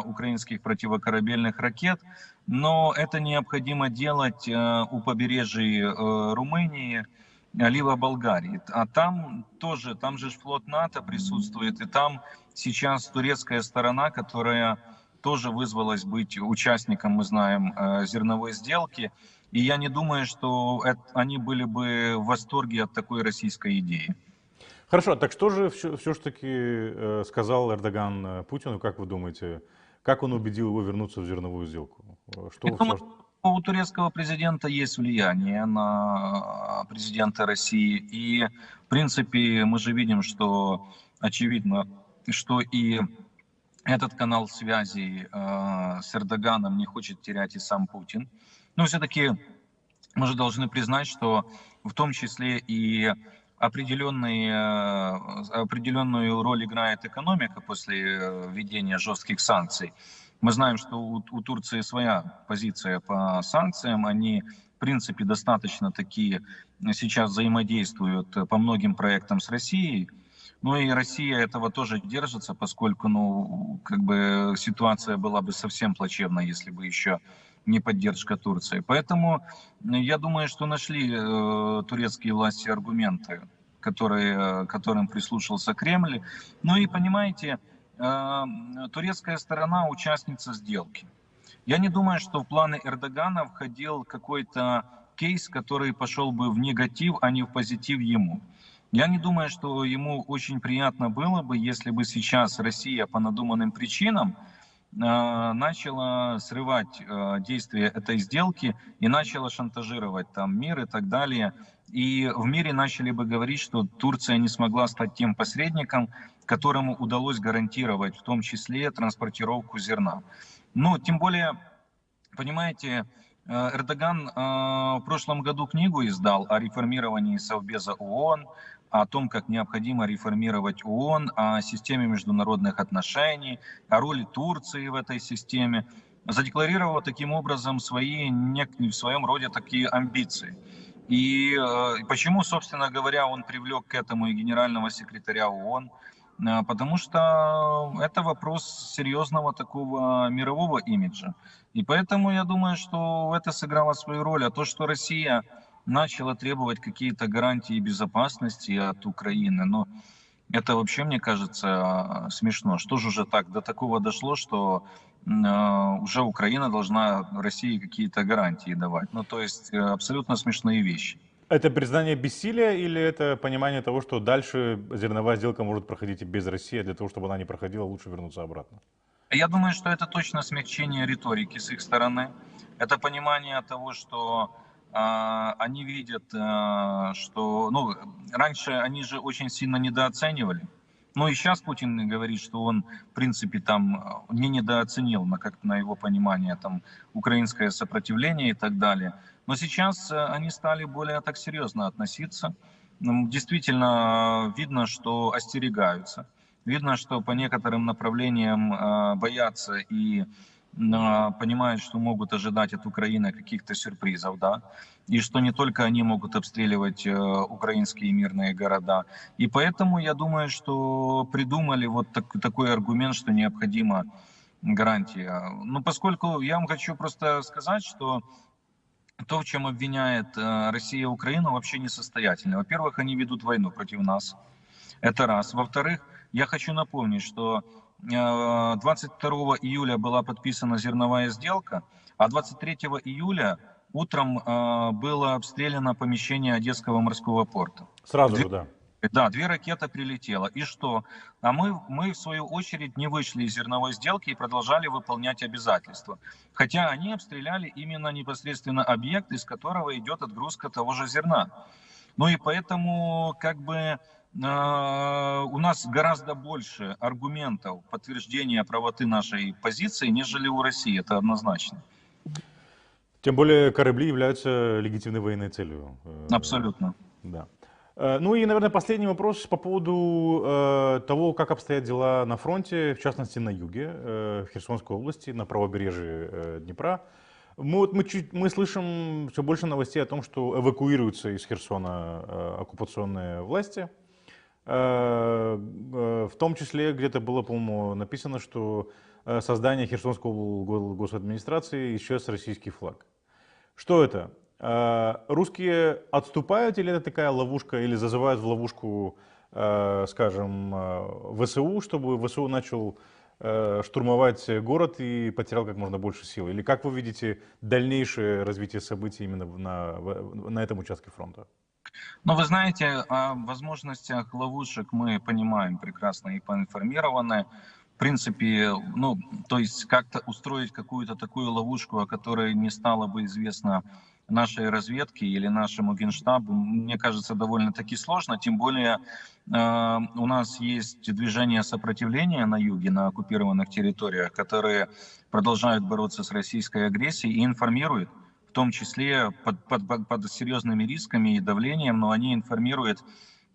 украинских противокорабельных ракет, но это необходимо делать у побережья Румынии, либо Болгарии. А там тоже, там же флот НАТО присутствует, и там сейчас турецкая сторона, которая тоже вызвалась быть участником, мы знаем, зерновой сделки. И я не думаю, что они были бы в восторге от такой российской идеи. Хорошо, так что же все-таки сказал Эрдоган Путину, как вы думаете, как он убедил его вернуться в зерновую сделку? У турецкого президента есть влияние на президента России, и в принципе мы же видим, что очевидно, что и этот канал связи с Эрдоганом не хочет терять и сам Путин. Но все-таки мы же должны признать, что в том числе и определенную роль играет экономика после введения жестких санкций. Мы знаем, что у Турции своя позиция по санкциям. Они, в принципе, достаточно такие сейчас взаимодействуют по многим проектам с Россией. Ну и Россия этого тоже держится, поскольку, ну, как бы ситуация была бы совсем плачевна, если бы еще не поддержка Турции. Поэтому я думаю, что нашли турецкие власти аргументы, которым прислушался Кремль. Ну и понимаете, турецкая сторона участница сделки. Я не думаю, что в планы Эрдогана входил какой-то кейс, который пошел бы в негатив, а не в позитив ему. Я не думаю, что ему очень приятно было бы, если бы сейчас Россия по надуманным причинам начала срывать действия этой сделки и начала шантажировать там мир и так далее. И в мире начали бы говорить, что Турция не смогла стать тем посредником, которому удалось гарантировать в том числе транспортировку зерна. Ну, тем более, понимаете, Эрдоган в прошлом году книгу издал о реформировании Совбеза ООН, о том, как необходимо реформировать ООН, о системе международных отношений, о роли Турции в этой системе, задекларировал таким образом свои, в своем роде такие амбиции. И почему, собственно говоря, он привлек к этому и генерального секретаря ООН? Потому что это вопрос серьезного такого мирового имиджа. И поэтому я думаю, что это сыграло свою роль. А то, что Россия начала требовать какие-то гарантии безопасности от Украины, но это вообще, мне кажется, смешно. Что же уже так, до такого дошло, что уже Украина должна России какие-то гарантии давать. Ну, то есть абсолютно смешные вещи. Это признание бессилия или это понимание того, что дальше зерновая сделка может проходить и без России, а для того, чтобы она не проходила, лучше вернуться обратно? Я думаю, что это точно смягчение риторики с их стороны. Это понимание того, что они видят, что, ну, раньше они же очень сильно недооценивали. Ну и сейчас Путин говорит, что он, в принципе, там не недооценил, как-то на его понимание, там, украинское сопротивление и так далее. Но сейчас они стали более так серьезно относиться. Действительно видно, что остерегаются. Видно, что по некоторым направлениям боятся и понимают, что могут ожидать от Украины каких-то сюрпризов, да, и что не только они могут обстреливать украинские мирные города. И поэтому я думаю, что придумали вот такой аргумент, что необходима гарантия. Ну, поскольку я вам хочу просто сказать, что то, в чем обвиняет Россия Украину, вообще несостоятельно. Во-первых, они ведут войну против нас. Это раз. Во-вторых, я хочу напомнить, что 22 июля была подписана зерновая сделка, а 23 июля утром было обстреляно помещение Одесского морского порта. Сразу же, да. Да, 2 ракеты прилетело. И что? А мы, в свою очередь, не вышли из зерновой сделки и продолжали выполнять обязательства. Хотя они обстреляли именно непосредственно объект, из которого идет отгрузка того же зерна. Ну и поэтому, как бы, у нас гораздо больше аргументов подтверждения правоты нашей позиции, нежели у России, это однозначно. Тем более корабли являются легитимной военной целью. Абсолютно. Да. Ну и, наверное, последний вопрос по поводу того, как обстоят дела на фронте, в частности на юге, в Херсонской области, на правобережье Днепра. Мы слышим все больше новостей о том, что эвакуируются из Херсона оккупационные власти. В том числе где-то было, по-моему, написано, что создание Херсонской госадминистрации исчез российский флаг. Что это? Русские отступают или это такая ловушка, или зазывают в ловушку, скажем, ВСУ, чтобы ВСУ начал штурмовать город и потерял как можно больше сил? Или как вы видите дальнейшее развитие событий именно на этом участке фронта? Ну, вы знаете, о возможностях ловушек мы понимаем прекрасно и поинформированы. В принципе, ну, то есть как-то устроить какую-то такую ловушку, о которой не стало бы известно нашей разведке или нашему генштабу, мне кажется, довольно-таки сложно. Тем более у нас есть движение сопротивления на юге, на оккупированных территориях, которые продолжают бороться с российской агрессией и информируют, в том числе под серьезными рисками и давлением, но они информируют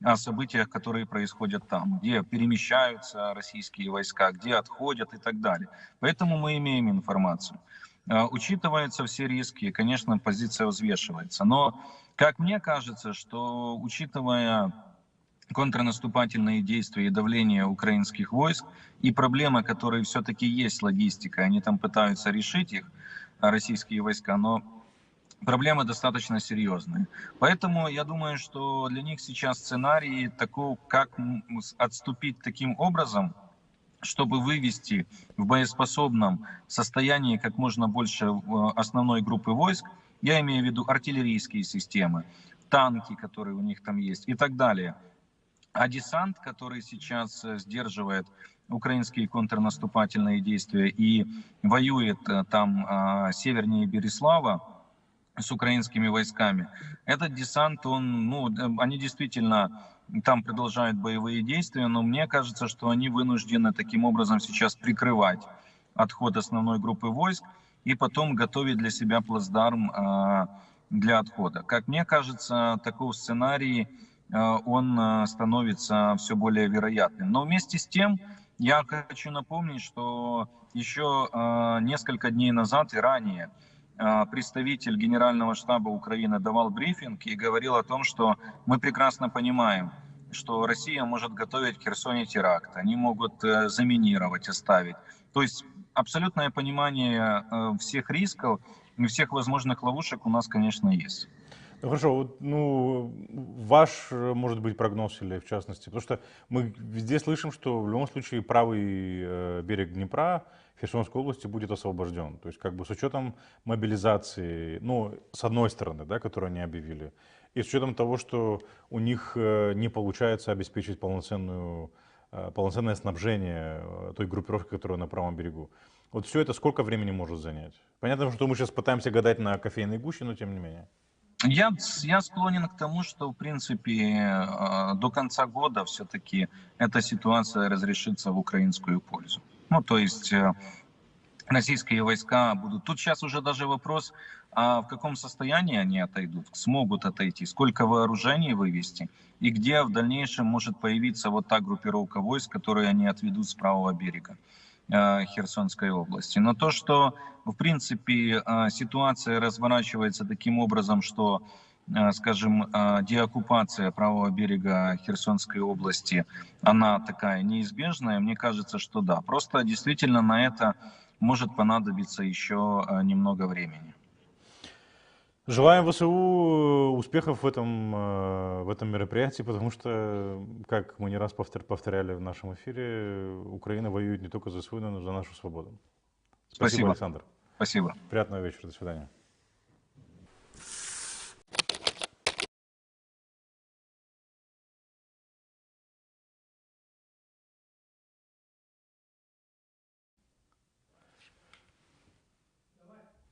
о событиях, которые происходят там, где перемещаются российские войска, где отходят и так далее. Поэтому мы имеем информацию. Учитываются все риски, конечно, позиция взвешивается. Но, как мне кажется, что учитывая контрнаступательные действия и давление украинских войск и проблемы, которые все-таки есть логистика, они там пытаются решить их, российские войска, но проблемы достаточно серьезные. Поэтому я думаю, что для них сейчас сценарий такой, как отступить таким образом, чтобы вывести в боеспособном состоянии как можно больше основной группы войск, я имею в виду артиллерийские системы, танки, которые у них там есть и так далее. А десант, который сейчас сдерживает украинские контрнаступательные действия и воюет там севернее Береслава с украинскими войсками, этот десант, они действительно там продолжают боевые действия, но мне кажется, что они вынуждены таким образом сейчас прикрывать отход основной группы войск и потом готовить для себя плацдарм для отхода. Как мне кажется, такой сценарий, он становится все более вероятным. Но вместе с тем, я хочу напомнить, что еще несколько дней назад и ранее представитель Генерального штаба Украины давал брифинг и говорил о том, что мы прекрасно понимаем, что Россия может готовить в Херсоне теракт, они могут заминировать, оставить. То есть абсолютное понимание всех рисков и всех возможных ловушек у нас, конечно, есть. Ну, хорошо, вот, ну, ваш, может быть, прогноз или в частности, потому что мы везде слышим, что в любом случае правый берег Днепра в Херсонской области будет освобожден. То есть как бы с учетом мобилизации, ну, с одной стороны, да, которую они объявили, и с учетом того, что у них не получается обеспечить полноценное снабжение той группировки, которая на правом берегу. Вот все это сколько времени может занять? Понятно, что мы сейчас пытаемся гадать на кофейной гуще, но тем не менее. Я склонен к тому, что, в принципе, до конца года все-таки эта ситуация разрешится в украинскую пользу. Ну, то есть российские войска будут... Тут сейчас уже даже вопрос, а в каком состоянии они отойдут, смогут отойти, сколько вооружений вывести, и где в дальнейшем может появиться вот та группировка войск, которую они отведут с правого берега Херсонской области. Но то, что, в принципе, ситуация разворачивается таким образом, что, скажем, деоккупация правого берега Херсонской области, она такая неизбежная, мне кажется, что да. Просто действительно на это может понадобиться еще немного времени. Желаем ВСУ успехов в этом мероприятии, потому что, как мы не раз повторяли в нашем эфире, Украина воюет не только за свою, но и за нашу свободу. Спасибо, Александр. Спасибо. Приятного вечера. До свидания.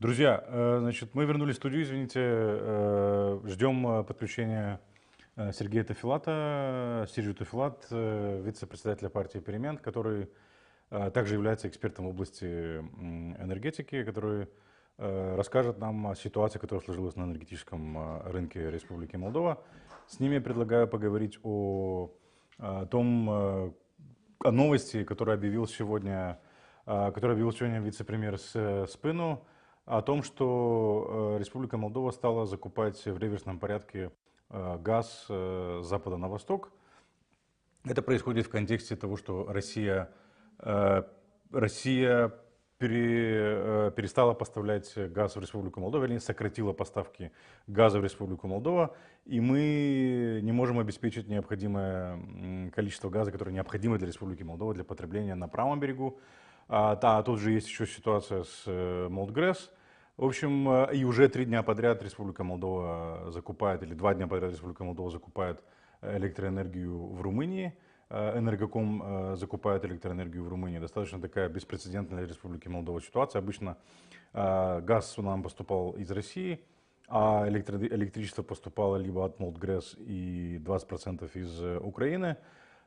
Друзья, значит, мы вернулись в студию, извините, ждем подключения Сергея Тофилата, Сергей Тофилат, вице-председателя партии «Перемен», который также является экспертом в области энергетики, который расскажет нам о ситуации, которая сложилась на энергетическом рынке Республики Молдова. С ними я предлагаю поговорить о новости, которую объявил сегодня вице-премьер Спину, о том, что Республика Молдова стала закупать в реверсном порядке газ с запада на восток. Это происходит в контексте того, что Россия перестала поставлять газ в Республику Молдова, или сократила поставки газа в Республику Молдова, и мы не можем обеспечить необходимое количество газа, которое необходимо для Республики Молдова для потребления на правом берегу. Тут же есть еще ситуация с Молдгрэс. В общем, и уже 3 дня подряд Республика Молдова закупает, или 2 дня подряд Республика Молдова закупает электроэнергию в Румынии. Энергоком закупает электроэнергию в Румынии. Достаточно такая беспрецедентная для Республики Молдова ситуация. Обычно газ нам поступал из России, а электричество поступало либо от Молдгрэс и 20% из Украины.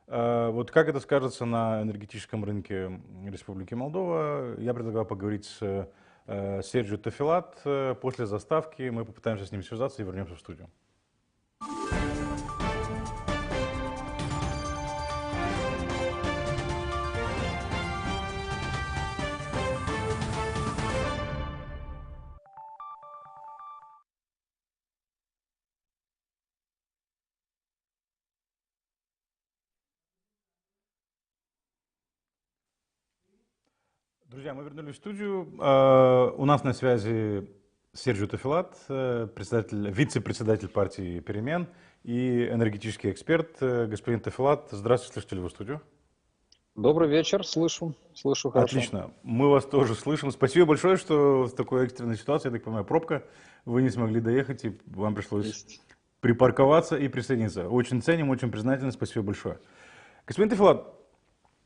Вот как это скажется на энергетическом рынке Республики Молдова, я предлагаю поговорить с Серджио Тофилат. После заставки мы попытаемся с ним связаться и вернемся в студию. Друзья, мы вернулись в студию. У нас на связи Серджио Тофилат, вице-председатель партии «Перемен» и энергетический эксперт. Господин Тофилат, здравствуйте, слышите ли вы студию? Добрый вечер, слышу хорошо. Отлично, мы вас тоже слышим. Спасибо большое, что в такой экстренной ситуации, я так понимаю, пробка, вы не смогли доехать, и вам пришлось припарковаться и присоединиться. Очень ценим, очень признательны, спасибо большое. Господин Тофилат,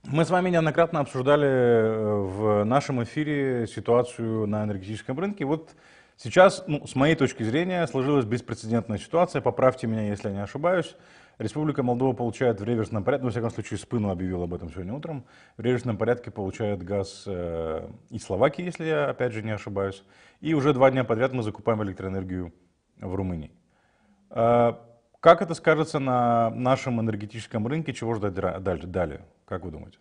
мы с вами неоднократно обсуждали в нашем эфире ситуацию на энергетическом рынке. Вот сейчас, с моей точки зрения, сложилась беспрецедентная ситуация. Поправьте меня, если я не ошибаюсь. Республика Молдова получает в реверсном порядке, во всяком случае, Спину объявил об этом сегодня утром, в реверсном порядке получает газ из Словакии, если я опять же не ошибаюсь. И уже 2 дня подряд мы закупаем электроэнергию в Румынии. Как это скажется на нашем энергетическом рынке? Чего ждать далее? Как вы думаете?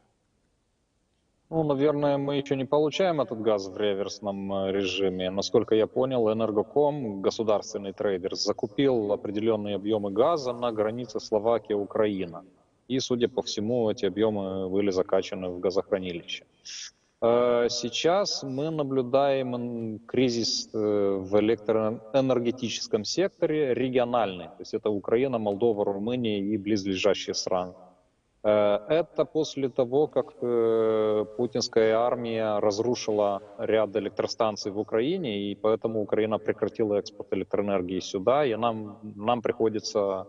Ну, наверное, мы еще не получаем этот газ в реверсном режиме. Насколько я понял, Энергоком, государственный трейдер, закупил определенные объемы газа на границе Словакия-Украина. И, судя по всему, эти объемы были закачаны в газохранилище. Сейчас мы наблюдаем кризис в электроэнергетическом секторе региональный. То есть это Украина, Молдова, Румыния и близлежащие страны. Это после того, как путинская армия разрушила ряд электростанций в Украине, и поэтому Украина прекратила экспорт электроэнергии сюда, и нам приходится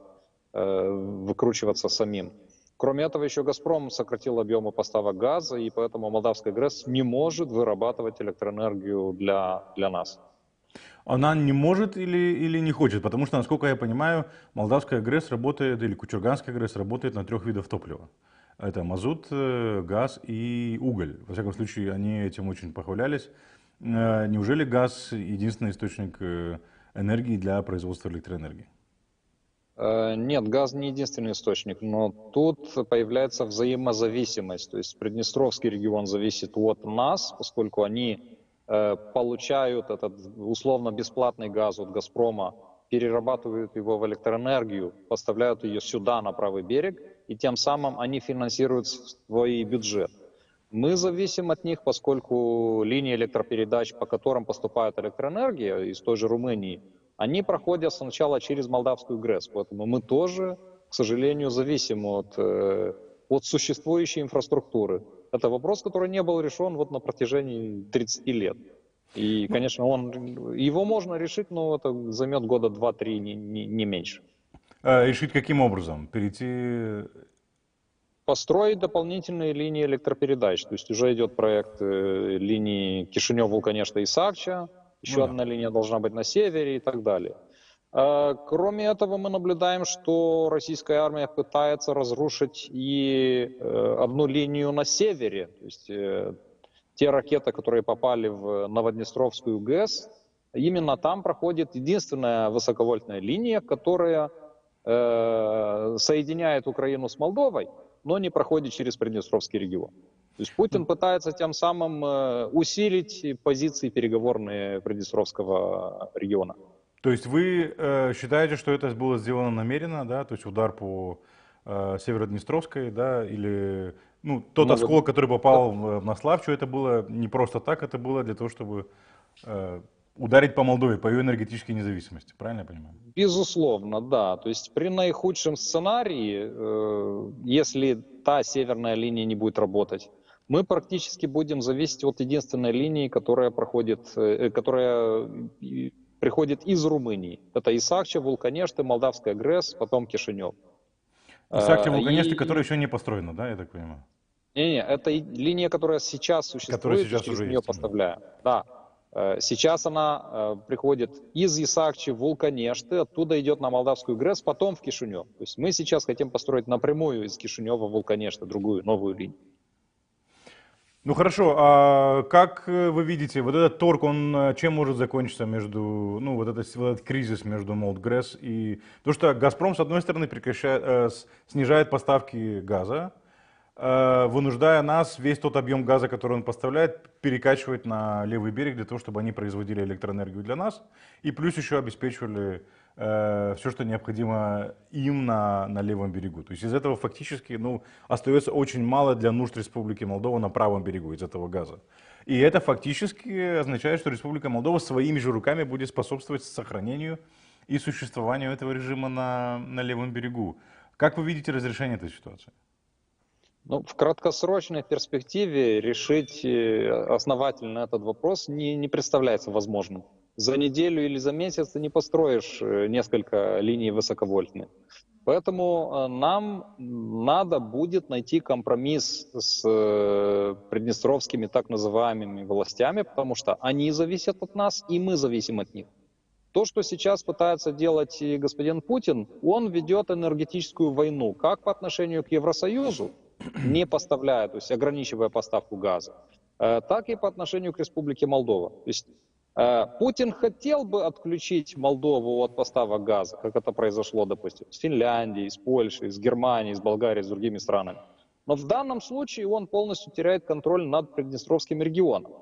выкручиваться самим. Кроме этого, еще «Газпром» сократил объемы поставок газа, и поэтому Молдавская ГРЭС не может вырабатывать электроэнергию для нас. Она не может или не хочет? Потому что, насколько я понимаю, Молдавская ГРЭС работает, или Кучурганская ГРЭС работает на 3 видах топлива. Это мазут, газ и уголь. Во всяком случае, они этим очень похвалялись. Неужели газ единственный источник энергии для производства электроэнергии? Нет, газ не единственный источник, но тут появляется взаимозависимость. То есть Приднестровский регион зависит от нас, поскольку они получают этот условно-бесплатный газ от «Газпрома», перерабатывают его в электроэнергию, поставляют ее сюда, на правый берег, и тем самым они финансируют свой бюджет. Мы зависим от них, поскольку линии электропередач, по которым поступает электроэнергия из той же Румынии, они проходят сначала через Молдавскую ГРЭС, поэтому мы тоже, к сожалению, зависим от существующей инфраструктуры. Это вопрос, который не был решен вот на протяжении 30 лет. И, конечно, его можно решить, но это займет года 2-3, не меньше. Решить каким образом? Построить дополнительные линии электропередач. То есть уже идет проект линии Кишинев-Вулканешта-Исакча, еще одна линия должна быть на севере и так далее. Кроме этого, мы наблюдаем, что российская армия пытается разрушить и одну линию на севере. То есть те ракеты, которые попали в Новоднестровскую ГЭС, именно там проходит единственная высоковольтная линия, которая соединяет Украину с Молдовой, но не проходит через Приднестровский регион. То есть Путин пытается тем самым усилить позиции переговорные Приднестровского региона. То есть вы считаете, что это было сделано намеренно, да? То есть удар по Североднестровской, да, или тот осколок, который попал в Наславчу, это было не просто так, это было для того, чтобы ударить по Молдове, по ее энергетической независимости, правильно я понимаю? Безусловно, да. То есть при наихудшем сценарии, если та северная линия не будет работать, мы практически будем зависеть от единственной линии, которая приходит из Румынии. Это Исакча, Вулканешты, Молдавская ГРЭС, потом Кишинев. Исакча, Вулканешты, которая еще не построена, да, я так понимаю? Не, это линия, которая сейчас существует, сейчас через уже нее есть, поставляем. Да. Сейчас она приходит из Исакчи в Вулканешты, оттуда идет на Молдавскую ГРЭС, потом в Кишинев. То есть мы сейчас хотим построить напрямую из Кишинева в Вулканешты другую, новую линию. Ну хорошо, а как вы видите, вот этот торг, он чем может закончиться вот этот кризис между Молдгрэс и... Потому что «Газпром», с одной стороны, снижает поставки газа, вынуждая нас весь тот объем газа, который он поставляет, перекачивать на левый берег для того, чтобы они производили электроэнергию для нас, и плюс еще обеспечивали все, что необходимо им на левом берегу. То есть из этого фактически остается очень мало для нужд Республики Молдова на правом берегу из этого газа. И это фактически означает, что Республика Молдова своими же руками будет способствовать сохранению и существованию этого режима на левом берегу. Как вы видите разрешение этой ситуации? В краткосрочной перспективе решить основательно этот вопрос не представляется возможным. За неделю или за месяц ты не построишь несколько линий высоковольтных. Поэтому нам надо будет найти компромисс с приднестровскими так называемыми властями, потому что они зависят от нас, и мы зависим от них. То, что сейчас пытается делать господин Путин, он ведет энергетическую войну как по отношению к Евросоюзу, не поставляя, то есть ограничивая поставку газа, так и по отношению к Республике Молдова. То есть Путин хотел бы отключить Молдову от поставок газа, как это произошло, допустим, с Финляндией, с Польшей, с Германией, с Болгарией, с другими странами. Но в данном случае он полностью теряет контроль над Приднестровским регионом.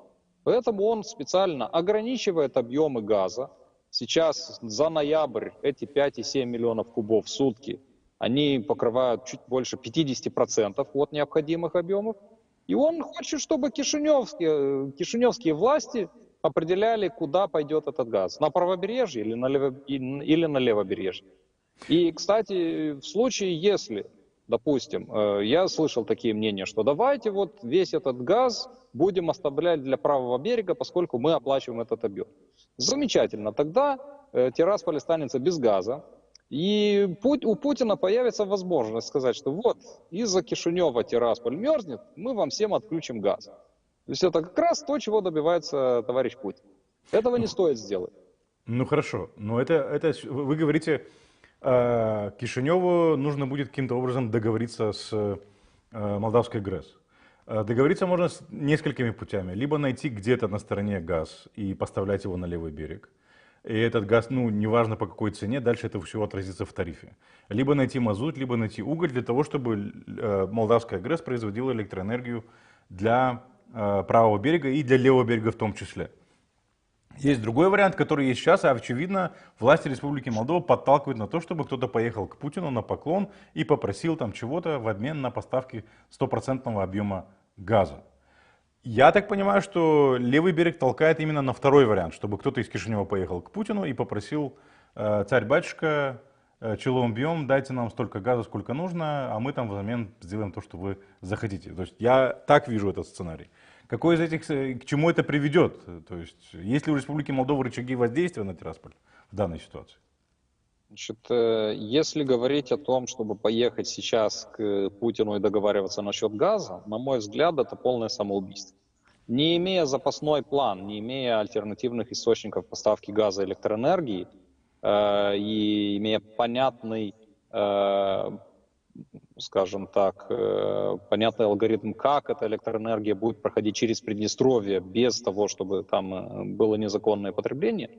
Поэтому он специально ограничивает объемы газа. Сейчас за ноябрь эти 5,7 миллионов кубов в сутки, они покрывают чуть больше 50% от необходимых объемов. И он хочет, чтобы кишиневские власти определяли, куда пойдет этот газ. На правобережье или на левобережье. И, кстати, в случае, если, допустим, я слышал такие мнения, что давайте вот весь этот газ будем оставлять для правого берега, поскольку мы оплачиваем этот объем. Замечательно, тогда Тирасполь останется без газа, и у Путина появится возможность сказать, что вот из-за Кишинева Тирасполь мерзнет, мы вам всем отключим газ. То есть это как раз то, чего добивается товарищ Путин. Этого не стоит сделать. Ну хорошо, но это вы говорите, Кишиневу нужно будет каким-то образом договориться с Молдавской ГРЭС. Договориться можно с несколькими путями. Либо найти где-то на стороне газ и поставлять его на левый берег. И этот газ, ну, неважно по какой цене, дальше это все отразится в тарифе. Либо найти мазут, либо найти уголь для того, чтобы Молдавская ГРЭС производила электроэнергию для правого берега и для левого берега в том числе. Есть другой вариант, который есть сейчас, а очевидно, власти Республики Молдова подталкивают на то, чтобы кто-то поехал к Путину на поклон и попросил там чего-то в обмен на поставки 100% объема газа. Я так понимаю, что левый берег толкает именно на второй вариант, чтобы кто-то из Кишинева поехал к Путину и попросил: царь-батюшка, челом бьем, дайте нам столько газа, сколько нужно, а мы там взамен сделаем то, что вы захотите. То есть я так вижу этот сценарий. Какой из этих, к чему это приведет? То есть есть ли у Республики Молдова рычаги воздействия на Тирасполь в данной ситуации? Значит, если говорить о том, чтобы поехать сейчас к Путину и договариваться насчет газа, на мой взгляд, это полное самоубийство. Не имея запасной план, не имея альтернативных источников поставки газа и электроэнергии, и имея понятный, скажем так, понятный алгоритм, как эта электроэнергия будет проходить через Приднестровье без того, чтобы там было незаконное потребление,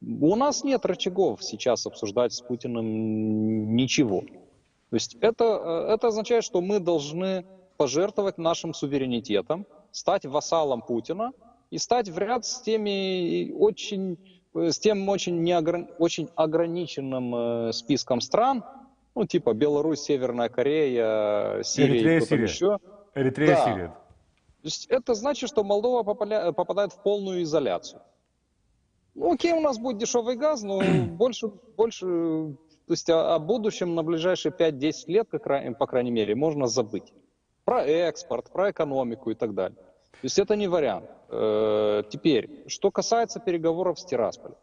у нас нет рычагов сейчас обсуждать с Путиным ничего. То есть это означает, что мы должны пожертвовать нашим суверенитетом, стать вассалом Путина и стать в ряд с тем очень ограниченным списком стран, ну типа Беларусь, Северная Корея, Сирия, кто-то еще. Эритрея, да. Сирия. То есть это значит, что Молдова попадает в полную изоляцию. Ну, окей, у нас будет дешевый газ, но больше, то есть о будущем на ближайшие 5-10 лет, по крайней мере, можно забыть. Про экспорт, про экономику и так далее. То есть это не вариант. Теперь, что касается переговоров с Тирасполем.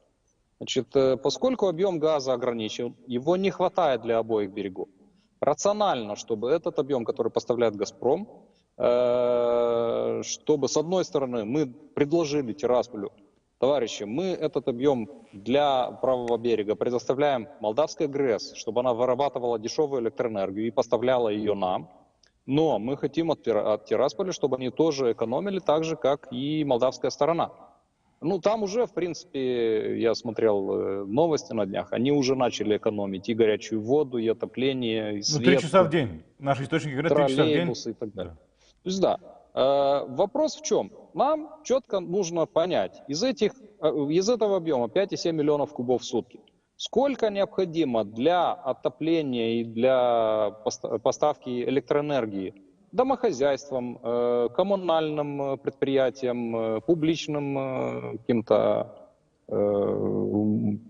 Значит, поскольку объем газа ограничен, его не хватает для обоих берегов. Рационально, чтобы этот объем, который поставляет «Газпром», чтобы, с одной стороны, мы предложили Тирасполю: товарищи, мы этот объем для правого берега предоставляем Молдавской ГРЭС, чтобы она вырабатывала дешевую электроэнергию и поставляла ее нам. Но мы хотим от Тирасполя, чтобы они тоже экономили так же, как и молдавская сторона. Ну, там уже, в принципе, я смотрел новости на днях, они уже начали экономить и горячую воду, и отопление, и свет. 3 часа в день. Наши источники говорят, 3 часа в день. И так далее. Да. То есть, да. Вопрос в чем? Нам четко нужно понять, из этого объема 5,7 миллионов кубов в сутки, сколько необходимо для отопления и для поставки электроэнергии домохозяйствам, коммунальным предприятиям, публичным каким-то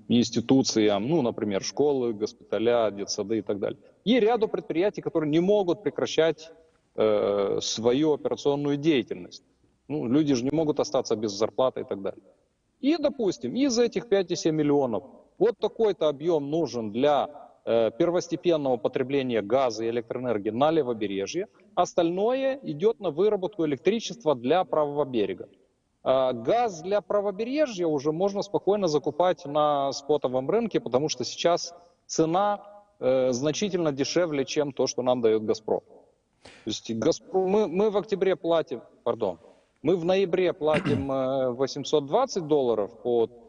институциям, ну, например, школы, госпиталя, детсады и так далее. И ряду предприятий, которые не могут прекращать свою операционную деятельность. Ну, люди же не могут остаться без зарплаты и так далее. И, допустим, из этих 5,7 миллионов вот такой-то объем нужен для первостепенного потребления газа и электроэнергии на левобережье, остальное идет на выработку электричества для правого берега. Газ для правобережья уже можно спокойно закупать на спотовом рынке, потому что сейчас цена значительно дешевле, чем то, что нам дает «Газпром». То есть мы в октябре платим, мы в ноябре платим $820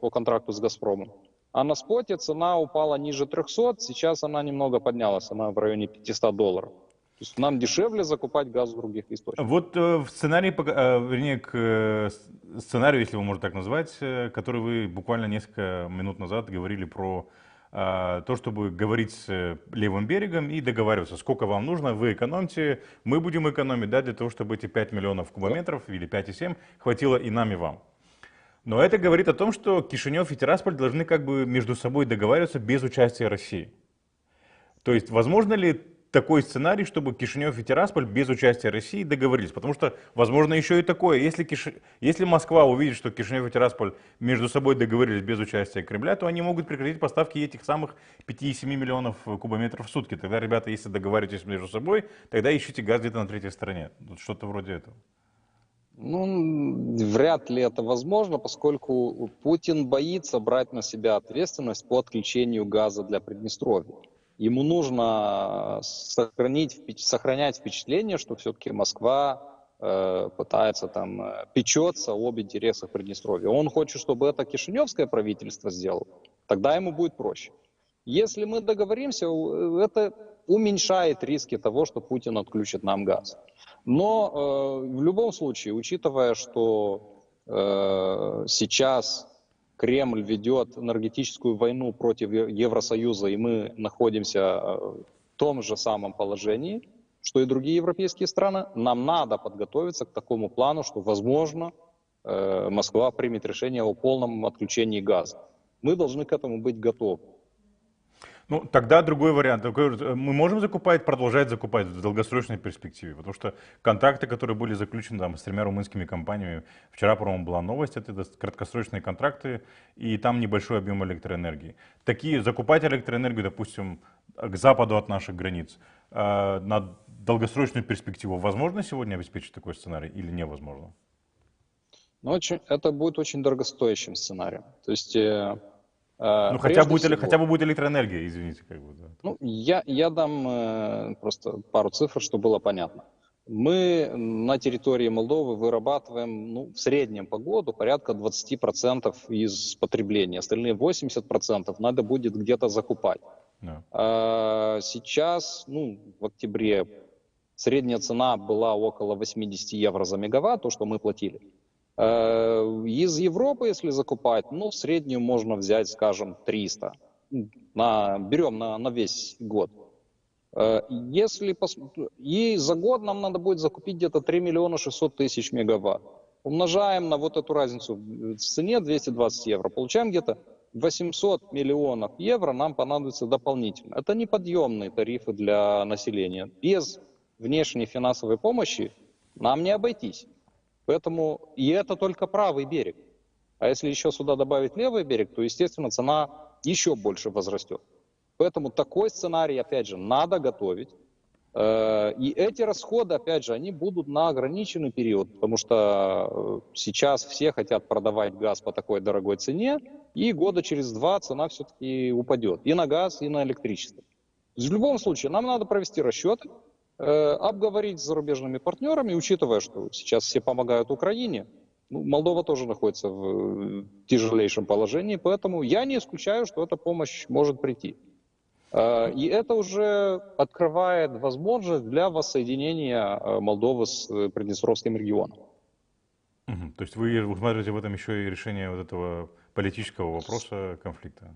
по контракту с «Газпромом», а на споте цена упала ниже 300, сейчас она немного поднялась, она в районе $500. То есть нам дешевле закупать газ в других источниках. Вот в сценарии, вернее, к сценарию, если его можно так назвать, который вы буквально несколько минут назад говорили про то, чтобы говорить с левым берегом и договариваться, сколько вам нужно, вы экономите, мы будем экономить, да, для того, чтобы эти 5 миллионов кубометров или 5,7 хватило и нам, и вам. Но это говорит о том, что Кишинев и Тирасполь должны как бы между собой договариваться без участия России. То есть, возможно ли такой сценарий, чтобы Кишинев и Тирасполь без участия России договорились? Потому что, возможно, еще и такое. Если Москва увидит, что Кишинев и Тирасполь между собой договорились без участия Кремля, то они могут прекратить поставки этих самых 5,7 миллионов кубометров в сутки. Тогда, ребята, если договариваетесь между собой, тогда ищите газ где-то на третьей стороне. Вот что-то вроде этого. Ну, вряд ли это возможно, поскольку Путин боится брать на себя ответственность по отключению газа для Приднестровья. Ему нужно сохранять впечатление, что все-таки Москва пытается там печется об интересах Приднестровья. Он хочет, чтобы это кишиневское правительство сделало, тогда ему будет проще. Если мы договоримся, это уменьшает риски того, что Путин отключит нам газ. Но в любом случае, учитывая, что сейчас Кремль ведет энергетическую войну против Евросоюза, и мы находимся в том же самом положении, что и другие европейские страны, нам надо подготовиться к такому плану, что, возможно, Москва примет решение о полном отключении газа. Мы должны к этому быть готовы. Ну, тогда другой вариант. Мы можем продолжать закупать в долгосрочной перспективе, потому что контракты, которые были заключены там, с 3 румынскими компаниями, вчера, по-моему, была новость, это краткосрочные контракты, и там небольшой объем электроэнергии. Закупать электроэнергию, допустим, к западу от наших границ, на долгосрочную перспективу возможно сегодня обеспечить такой сценарий или невозможно? Но это будет очень дорогостоящим сценарием. То есть... Ну, хотя бы будет электроэнергия, извините. Как бы, да. Ну, я дам просто пару цифр, чтобы было понятно. Мы на территории Молдовы вырабатываем в среднем по году порядка 20% из потребления. Остальные 80% надо будет где-то закупать. Yeah. Сейчас, в октябре, средняя цена была около 80 евро за мегаватт, то, что мы платили. Из Европы, если закупать, в среднюю можно взять, скажем, 300. Берем на весь год. И за год нам надо будет закупить где-то 3 миллиона 600 тысяч мегаватт. Умножаем на вот эту разницу в цене 220 евро. Получаем где-то 800 миллионов евро нам понадобится дополнительно. Это неподъемные тарифы для населения. Без внешней финансовой помощи нам не обойтись. Поэтому, и это только правый берег. А если еще сюда добавить левый берег, то, естественно, цена еще больше возрастет. Поэтому такой сценарий, опять же, надо готовить. И эти расходы, опять же, они будут на ограниченный период, потому что сейчас все хотят продавать газ по такой дорогой цене, и года через 2 цена все-таки упадет и на газ, и на электричество. В любом случае, нам надо провести расчеты, обговорить с зарубежными партнерами, учитывая, что сейчас все помогают Украине, Молдова тоже находится в тяжелейшем положении, поэтому я не исключаю, что эта помощь может прийти. И это уже открывает возможность для воссоединения Молдовы с Приднестровским регионом. То есть вы усматриваете в этом еще и решение вот этого политического вопроса конфликта?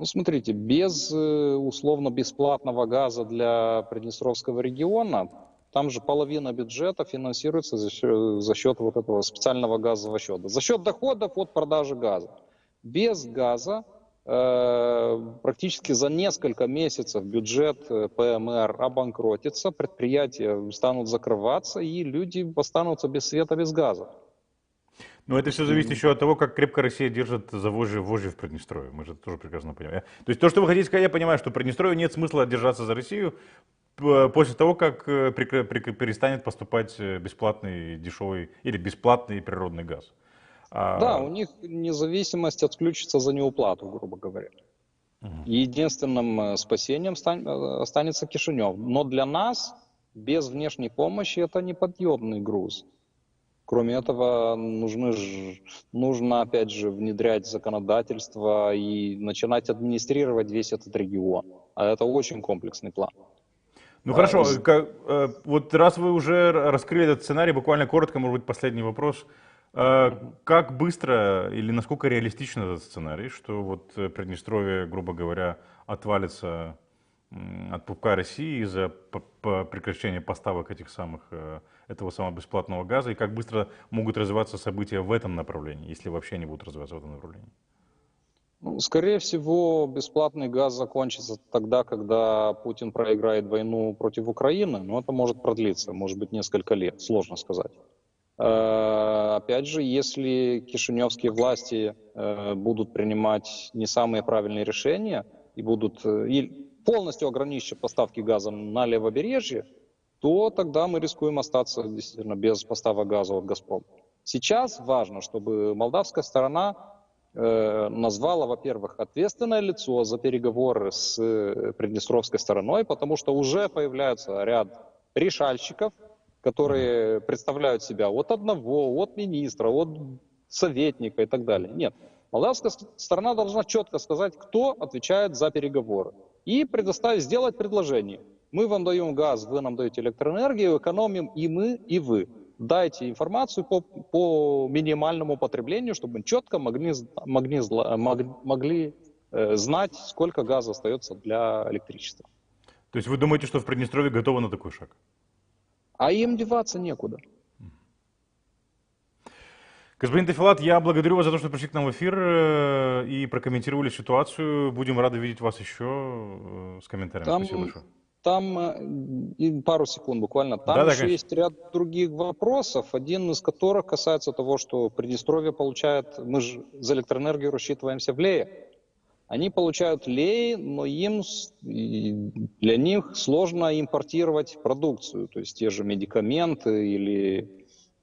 Смотрите, без условно бесплатного газа для Приднестровского региона, там же половина бюджета финансируется за счет вот этого специального газового счета, за счет доходов от продажи газа. Без газа практически за несколько месяцев бюджет ПМР обанкротится, предприятия станут закрываться, и люди останутся без света, без газа. Но это все зависит еще от того, как крепко Россия держит за вожжи в Приднестровье. Мы же это тоже прекрасно понимаем. То есть то, что вы хотите сказать, я понимаю, что Приднестровью нет смысла держаться за Россию после того, как перестанет поступать бесплатный, дешевый или бесплатный природный газ. Да, у них независимость отключится за неуплату, грубо говоря. Единственным спасением останется Кишинев. Но для нас без внешней помощи это неподъемный груз. Кроме этого, нужно, опять же, внедрять законодательство и начинать администрировать весь этот регион. А это очень комплексный план. Ну хорошо, вот раз вы уже раскрыли этот сценарий, буквально коротко, может быть, последний вопрос. Как быстро или насколько реалистичен этот сценарий, что вот Приднестровье, грубо говоря, отвалится от пупка России из-за прекращения поставок этого самого бесплатного газа, и как быстро могут развиваться события в этом направлении, если вообще они будут развиваться в этом направлении? Ну, скорее всего, бесплатный газ закончится тогда, когда Путин проиграет войну против Украины, но это может продлиться, может быть, несколько лет, сложно сказать. Опять же, если кишиневские власти будут принимать не самые правильные решения и будут полностью ограничить поставки газа на левобережье, то тогда мы рискуем остаться действительно без поставок газа от «Газпрома». Сейчас важно, чтобы молдавская сторона назвала, во-первых, ответственное лицо за переговоры с приднестровской стороной, потому что уже появляется ряд решальщиков, которые представляют себя от одного, от министра, от советника и так далее. Нет, молдавская сторона должна четко сказать, кто отвечает за переговоры, и сделать предложение. Мы вам даем газ, вы нам даете электроэнергию, экономим и мы, и вы. Дайте информацию по минимальному потреблению, чтобы мы четко могли знать, сколько газа остается для электричества. То есть вы думаете, что в Приднестровье готовы на такой шаг? А им деваться некуда. Господин Тафилат, я благодарю вас за то, что пришли к нам в эфир и прокомментировали ситуацию. Будем рады видеть вас еще с комментариями. Спасибо большое. Там, пару секунд буквально, там Да, еще есть ряд других вопросов, один из которых касается того, что Приднестровье получает, мы же за электроэнергию рассчитываемся в Лее. Они получают лей, но для них сложно импортировать продукцию, то есть те же медикаменты или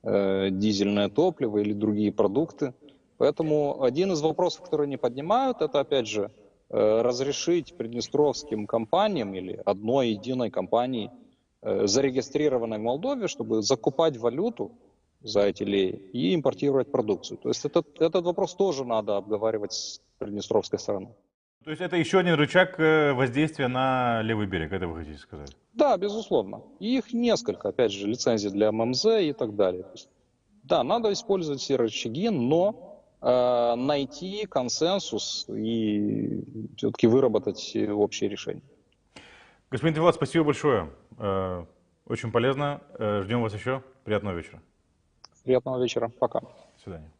дизельное топливо или другие продукты. Поэтому один из вопросов, которые они поднимают, это опять же разрешить приднестровским компаниям или одной единой компании, зарегистрированной в Молдове, чтобы закупать валюту за эти леи и импортировать продукцию. То есть этот вопрос тоже надо обговаривать с приднестровской стороной. То есть это еще один рычаг воздействия на левый берег, это вы хотите сказать? Да, безусловно. И их несколько, опять же, лицензий для ММЗ и так далее. То есть, да, надо использовать все рычаги, но найти консенсус и все-таки выработать общее решение. Господин Тафилат, спасибо большое. Очень полезно. Ждем вас еще. Приятного вечера. Приятного вечера. Пока. До свидания.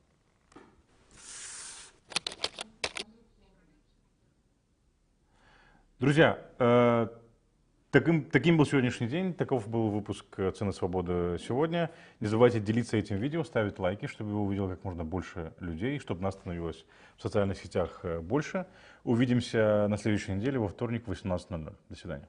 Друзья, таким был сегодняшний день, таков был выпуск «Цены свободы» сегодня. Не забывайте делиться этим видео, ставить лайки, чтобы его увидело как можно больше людей, чтобы нас становилось в социальных сетях больше. Увидимся на следующей неделе во вторник в 18:00. До свидания.